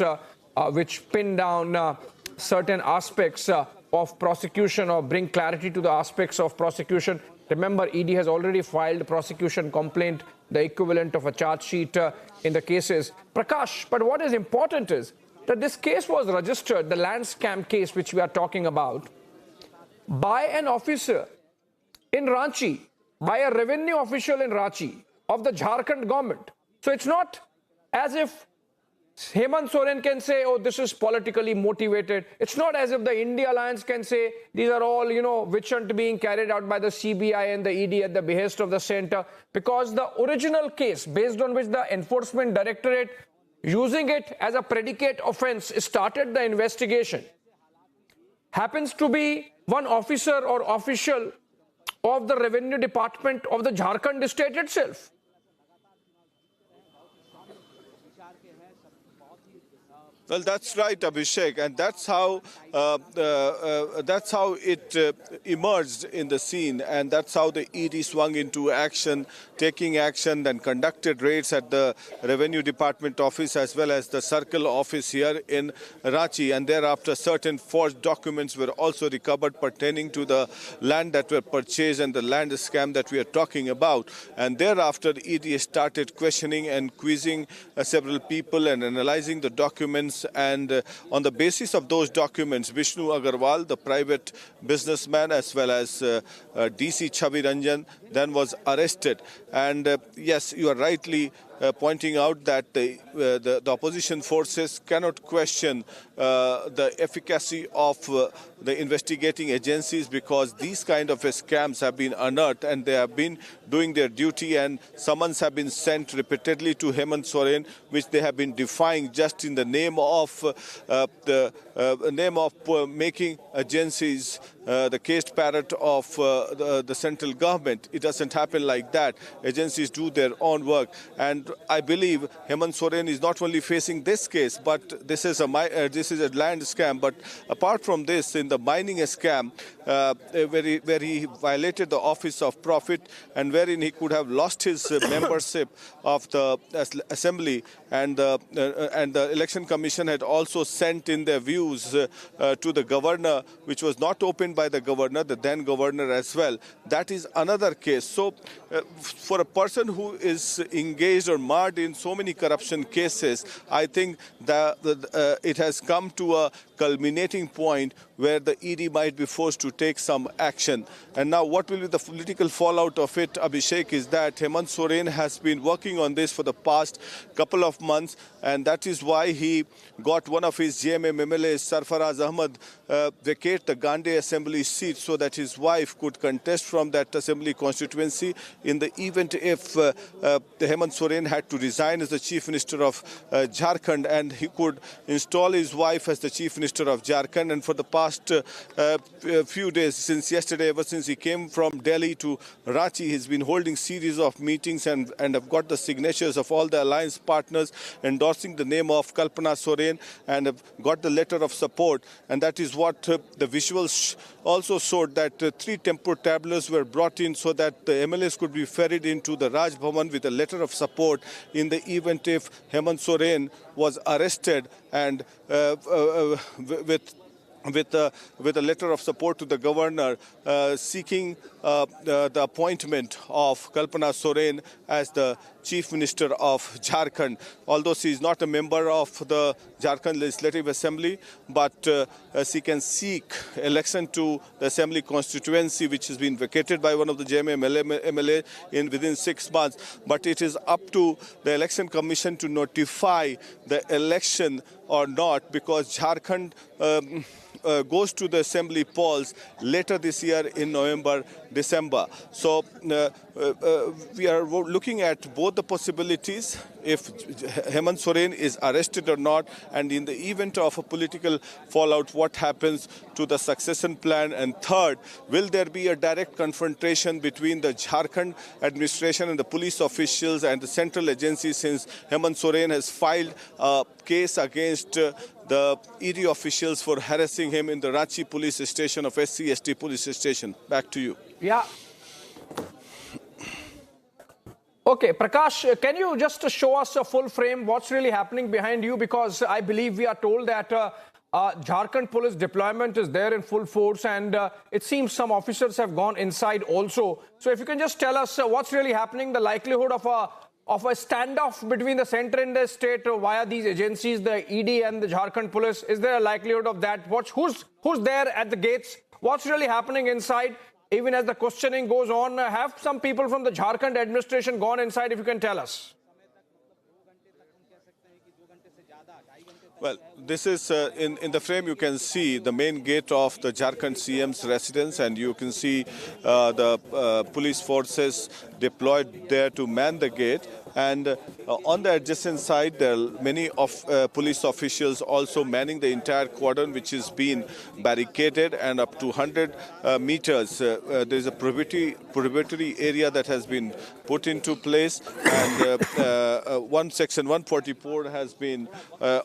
which pin down certain aspects of prosecution, or bring clarity to the aspects of prosecution. Remember, ED has already filed a prosecution complaint, the equivalent of a charge sheet in the cases. Prakash, but what is important is that this case was registered, the land scam case which we are talking about, by an officer in Ranchi, by a revenue official in Ranchi of the Jharkhand government. So it's not as if Hemant Soren can say, oh, this is politically motivated. It's not as if the India Alliance can say, these are all, witch hunt being carried out by the CBI and the ED at the behest of the center. Because the original case, based on which the Enforcement Directorate, using it as a predicate offense, started the investigation, happens to be one officer or official of the Revenue Department of the Jharkhand state itself. Well, that's right, Abhishek, and that's how that's how it emerged in the scene, and that's how the ED swung into action, taking action, then conducted raids at the Revenue Department office as well as the Circle office here in Ranchi, and thereafter certain forged documents were also recovered pertaining to the land that were purchased and the land scam that we are talking about. And thereafter, ED started questioning and quizzing several people and analyzing the documents, and on the basis of those documents, Vishnu Agarwal, the private businessman, as well as DC Chavi Ranjan, then was arrested. And yes, you are rightly pointing out that the opposition forces cannot question the efficacy of the investigating agencies, because these kind of scams have been unearthed and they have been doing their duty, and summons have been sent repeatedly to Hemant Soren, which they have been defying just in the name of making agencies the caged parrot of the central government. It doesn't happen like that. Agencies do their own work, and I believe Hemant Soren is not only facing this case, but this is a land scam. But apart from this, in the mining scam, where he violated the Office of Profit, and wherein he could have lost his membership of the assembly, and the Election Commission had also sent in their views to the governor, which was not opened by the governor, the then governor as well. That is another case. So for a person who is engaged or marred in so many corruption cases, I think that it has come to a culminating point where the ED might be forced to take some action. And now what will be the political fallout of it, Abhishek, is that Hemant Soren has been working on this for the past couple of months, and that is why he got one of his JMM MLAs, Sarfaraz Ahmad, vacate the Gande Assembly seat so that his wife could contest from that assembly constituency in the event if Hemant Soren had to resign as the Chief Minister of Jharkhand, and he could install his wife as the Chief Minister of Jharkhand. And for the past few days, since yesterday, ever since he came from Delhi to Ranchi, he's been holding series of meetings and have got the signatures of all the alliance partners endorsing the name of Kalpana Soren, and have got the letter of support. And that is what the visuals also showed, that 3 tempo tablets were brought in so that the MLAs could be ferried into the Raj Bhavan with a letter of support in the event if Hemant Soren was arrested, and with a letter of support to the governor seeking the appointment of Kalpana Soren as the Chief Minister of Jharkhand. Although she is not a member of the Jharkhand Legislative Assembly, but she can seek election to the Assembly constituency, which has been vacated by one of the JMM MLA within 6 months. But it is up to the Election Commission to notify the election or not, because Jharkhand goes to the assembly polls later this year in November, December. So we are looking at both the possibilities, if Hemant Soren is arrested or not, and in the event of a political fallout, what happens to the succession plan, and third, will there be a direct confrontation between the Jharkhand administration and the police officials and the central agency, since Hemant Soren has filed a case against the ED officials for harassing him in the Ranchi police station of SC/ST police station. Back to you. Yeah. Okay, Prakash, can you just show us a full frame, what's really happening behind you? Because I believe we are told that Jharkhand police deployment is there in full force, and it seems some officers have gone inside also. So if you can just tell us what's really happening, the likelihood of a standoff between the center and the state via these agencies, the ED and the Jharkhand police, is there a likelihood of that? Who's there at the gates? What's really happening inside? Even as the questioning goes on, have some people from the Jharkhand administration gone inside, if you can tell us? Well, this is in the frame you can see the main gate of the Jharkhand CM's residence, and you can see the police forces deployed there to man the gate. And on the adjacent side, there are many police officials also manning the entire cordon, which is being barricaded, and up to 100 meters, there is a prohibitory area that has been put into place, and one section 144 has been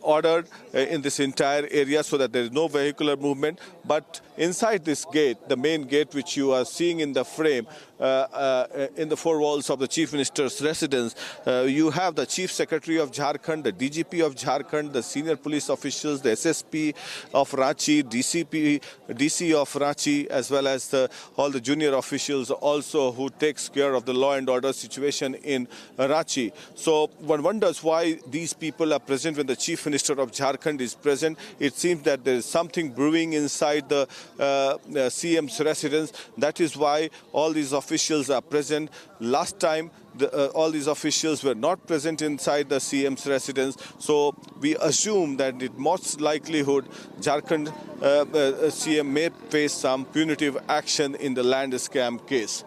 ordered in this entire area so that there is no vehicular movement. But inside this gate, the main gate which you are seeing in the frame, in the four walls of the Chief Minister's residence, you have the Chief Secretary of Jharkhand, the DGP of Jharkhand, the senior police officials, the SSP of Ranchi, DC of Ranchi, as well as all the junior officials also who takes care of the law and order situation in Ranchi. So one wonders why these people are present when the Chief Minister of Jharkhand is present. It seems that there is something brewing inside the CM's residence. That is why all these officials are present. Last time, all these officials were not present inside the CM's residence. So we assume that it most likelihood Jharkhand CM may face some punitive action in the land scam case.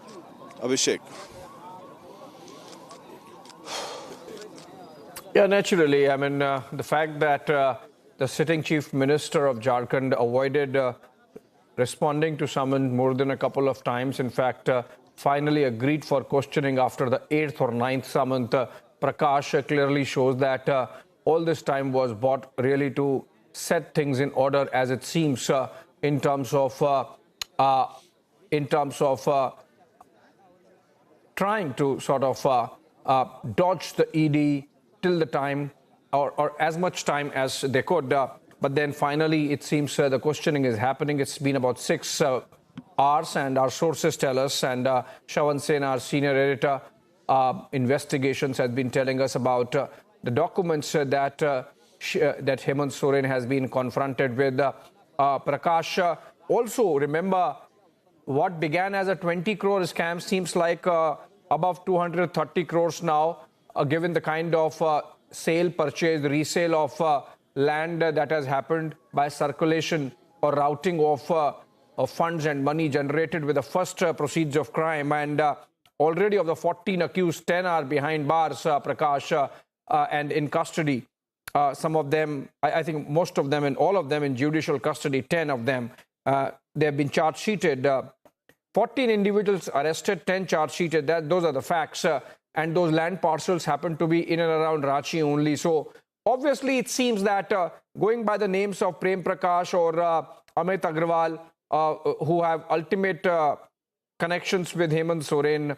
Abhishek. Yeah, naturally. I mean, the fact that the sitting Chief Minister of Jharkhand avoided responding to summons more than a couple of times, in fact, finally agreed for questioning after the 8th or 9th summons, Prakash clearly shows that all this time was bought really to set things in order, as it seems, in terms of trying to sort of dodge the ED till the time or as much time as they could. But then finally, it seems the questioning is happening. It's been about 6 hours, and our sources tell us, and Shravan Sen, our senior editor, investigations, has been telling us about the documents that Hemant Soren has been confronted with. Prakash, also remember what began as a 20 crore scam seems like above 230 crores now, given the kind of sale, purchase, resale of land that has happened by circulation or routing of funds and money generated with the first proceeds of crime. And already of the 14 accused, 10 are behind bars, Prakash, and in custody. Some of them, I think most of them and all of them in judicial custody, 10 of them. They have been charge-sheeted. 14 individuals arrested, 10 charge-sheeted. Those are the facts. And those land parcels happen to be in and around Ranchi only. So obviously it seems that going by the names of Prem Prakash or Amit Agrawal, who have ultimate connections with Hemant Soren,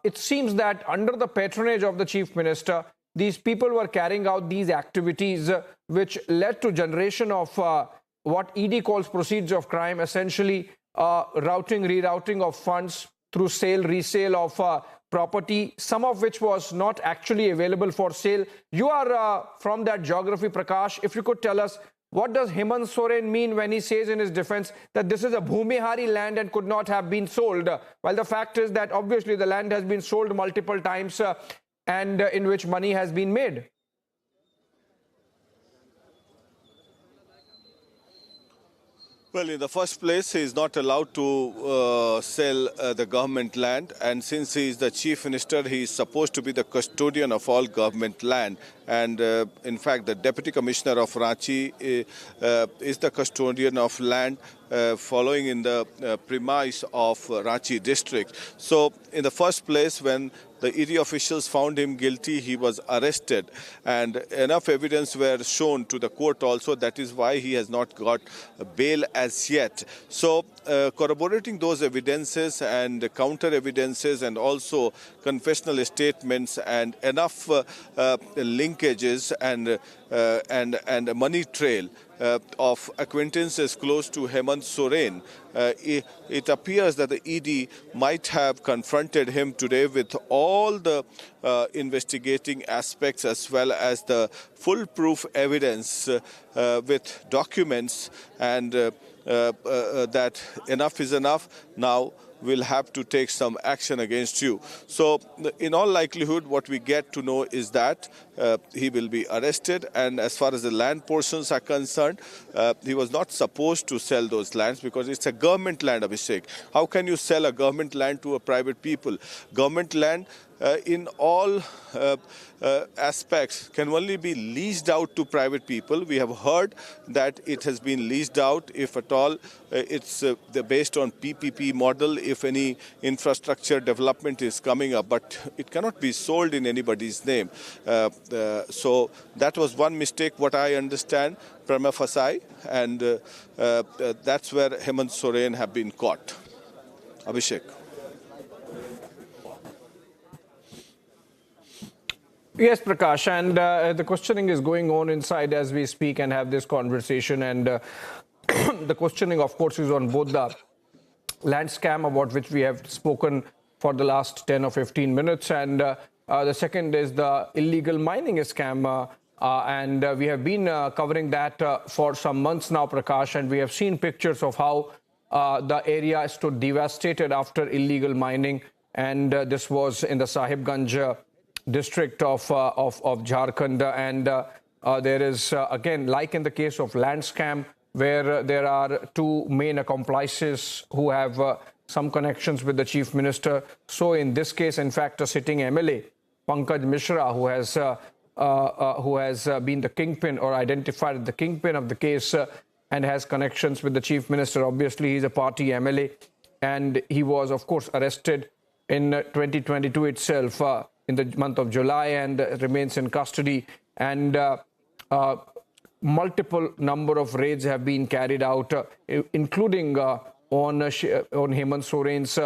it seems that under the patronage of the Chief Minister, these people were carrying out these activities which led to generation of what ED calls proceeds of crime, essentially routing, rerouting of funds through sale, resale of property, some of which was not actually available for sale. You are from that geography, Prakash. If you could tell us, what does Hemant Soren mean when he says in his defense that this is a Bhumihari land and could not have been sold? While the fact is that obviously the land has been sold multiple times and in which money has been made. Well, in the first place, he is not allowed to sell the government land. And since he is the Chief Minister, he is supposed to be the custodian of all government land. And in fact, the Deputy Commissioner of Ranchi is the custodian of land following in the premise of Ranchi district. So in the first place, when the ED officials found him guilty, he was arrested, and enough evidence were shown to the court also. That is why he has not got bail as yet. So corroborating those evidences and counter evidences and also confessional statements and enough linkages and a money trail of acquaintances close to Hemant Soren, it appears that the ED might have confronted him today with all the investigating aspects as well as the foolproof evidence with documents and that enough is enough. Now we'll have to take some action against you. So in all likelihood, what we get to know is that he will be arrested. And as far as the land portions are concerned, he was not supposed to sell those lands because it's a government land, Abhishek. How can you sell a government land to a private people? Government land in all aspects can only be leased out to private people. We have heard that it has been leased out, if at all. It's based on PPP model if any infrastructure development is coming up, but it cannot be sold in anybody's name. So that was one mistake, what I understand, prima facie, and that's where Hemant Soren have been caught. Abhishek. Yes, Prakash, and the questioning is going on inside as we speak and have this conversation, and the questioning, of course, is on both the land scam about which we have spoken for the last 10 or 15 minutes, and the second is the illegal mining scam, and we have been covering that for some months now, Prakash, and we have seen pictures of how the area stood devastated after illegal mining, and this was in the Sahibganj district of Jharkhand, and there is again, like in the case of land scam, where there are two main accomplices who have some connections with the chief minister. So in this case, in fact, a sitting MLA, Pankaj Mishra, who has been the kingpin or identified the kingpin of the case and has connections with the chief minister. Obviously, he's a party MLA, and he was, of course, arrested in 2022 itself, in the month of July, and remains in custody, and multiple number of raids have been carried out, including on Hemant Soren's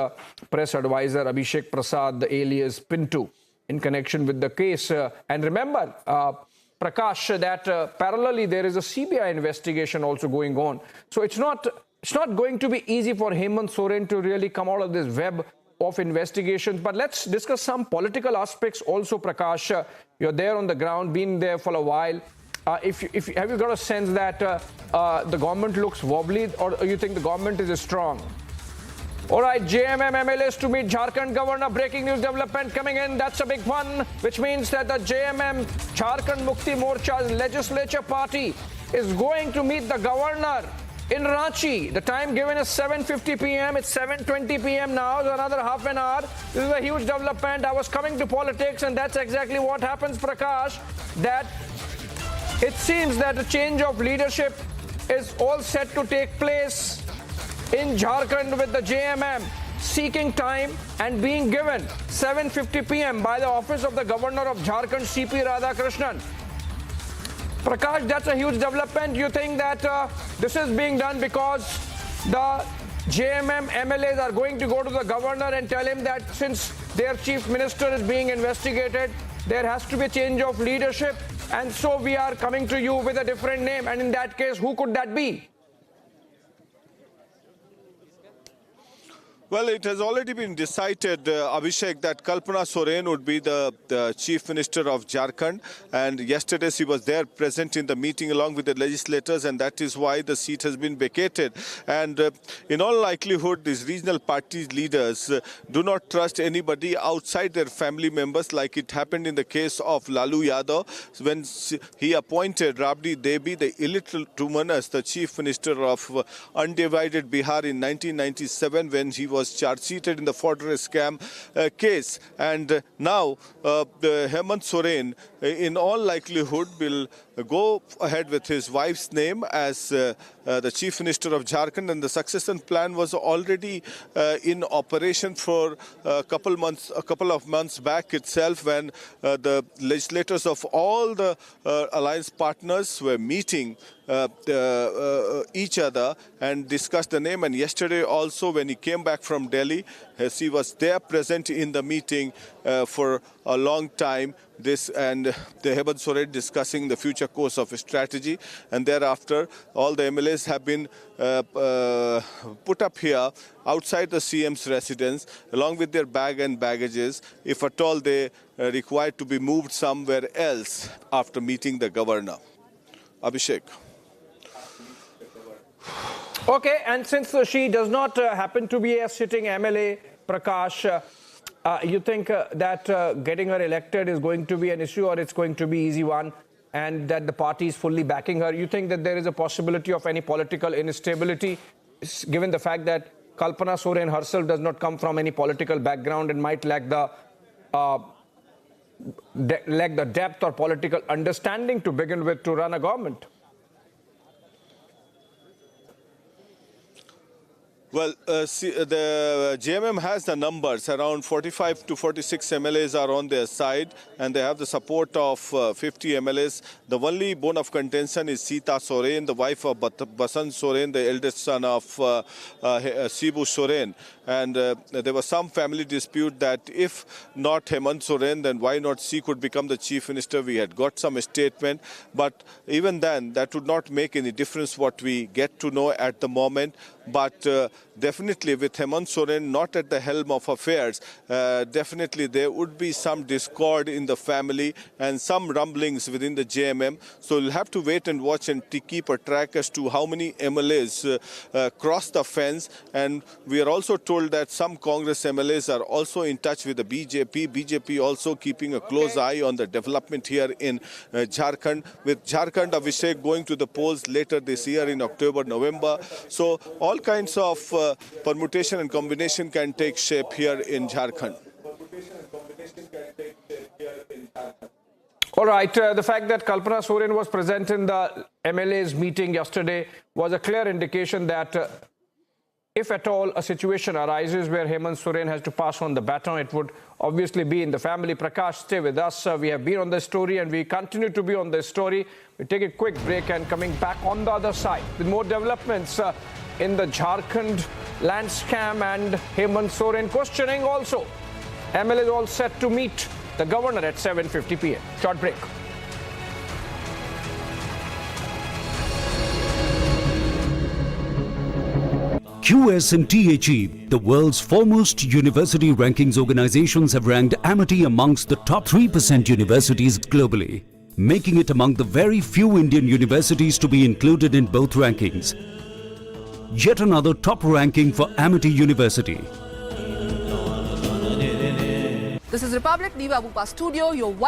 press advisor Abhishek Prasad alias Pintu in connection with the case. And remember, Prakash, that parallelly there is a CBI investigation also going on. So it's not going to be easy for Hemant Soren to really come out of this web of investigations. But let's discuss some political aspects also, Prakash. You're there on the ground, been there for a while. Have you got a sense that the government looks wobbly, or you think the government is strong? All right, JMM MLAs to meet Jharkhand Governor. Breaking news development coming in. That's a big one, which means that the JMM, Jharkhand Mukti Morcha's legislature party, is going to meet the governor in Ranchi. The time given is 7:50 p.m. It's 7:20 p.m. now, so another half an hour. This is a huge development. I was coming to politics, and that's exactly what happens, Prakash, that it seems that a change of leadership is all set to take place in Jharkhand, with the JMM seeking time and being given 7:50 p.m. by the office of the governor of Jharkhand, C.P. Radhakrishnan. Prakash, that's a huge development. You think that this is being done because the JMM MLAs are going to go to the governor and tell him that since their chief minister is being investigated, there has to be a change of leadership, and so we are coming to you with a different name? And in that case, who could that be? Well, it has already been decided, Abhishek, that Kalpana Soren would be the Chief Minister of Jharkhand. And yesterday she was there present in the meeting along with the legislators, and that is why the seat has been vacated. And in all likelihood, these regional party leaders do not trust anybody outside their family members, like it happened in the case of Lalu Yadav, when he appointed Rabdi Devi, the illiterate woman, as the Chief Minister of undivided Bihar in 1997, when he was charge-sheeted in the fortress scam case. And now the Hemant Soren, in all likelihood, will go ahead with his wife's name as the Chief Minister of Jharkhand, and the succession plan was already in operation for a couple of months back itself, when the legislators of all the alliance partners were meeting each other and discussed the name. And yesterday also, when he came back from Delhi, he was there present in the meeting for a long time. This and the Hemant Soren discussing the future course of strategy, and thereafter all the MLAs have been put up here outside the CM's residence along with their bag and baggages, if at all they required to be moved somewhere else after meeting the governor. Abhishek. Okay, and since she does not happen to be a sitting MLA, Prakash, you think that getting her elected is going to be an issue, or it's going to be easy one, and that the party is fully backing her? You think that there is a possibility of any political instability, given the fact that Kalpana Soren herself does not come from any political background and might lack the depth or political understanding to begin with to run a government? Well, see, the JMM has the numbers. Around 45 to 46 MLAs are on their side, and they have the support of 50 MLAs. The only bone of contention is Sita Soren, the wife of Basant Soren, the eldest son of Sibu Soren. And there was some family dispute that if not Hemant Soren, then why not she could become the chief minister? We had got some statement, but even then, that would not make any difference what we get to know at the moment. But definitely with Hemant Soren not at the helm of affairs, definitely there would be some discord in the family and some rumblings within the JMM. So we'll have to wait and watch and keep a track as to how many MLAs cross the fence. And we are also told that some Congress MLAs are also in touch with the BJP. BJP also keeping a close eye on the development here in Jharkhand, with Jharkhand Abhishek going to the polls later this year in October, November. So all kinds of permutation and combination can take shape here in Jharkhand. All right, the fact that Kalpana Soren was present in the MLA's meeting yesterday was a clear indication that if at all a situation arises where Hemant Soren has to pass on the baton, it would obviously be in the family. Prakash, stay with us. We have been on this story and we continue to be on this story. We take a quick break and coming back on the other side with more developments in the Jharkhand land scam and Hemant Soren questioning also. ML is all set to meet the governor at 7:50 p.m. Short break. QS&THE, the world's foremost university rankings organizations, have ranked Amity amongst the top 3% universities globally, making it among the very few Indian universities to be included in both rankings. Yet another top ranking for Amity University. This is Republic Niva Bupa Studio, your one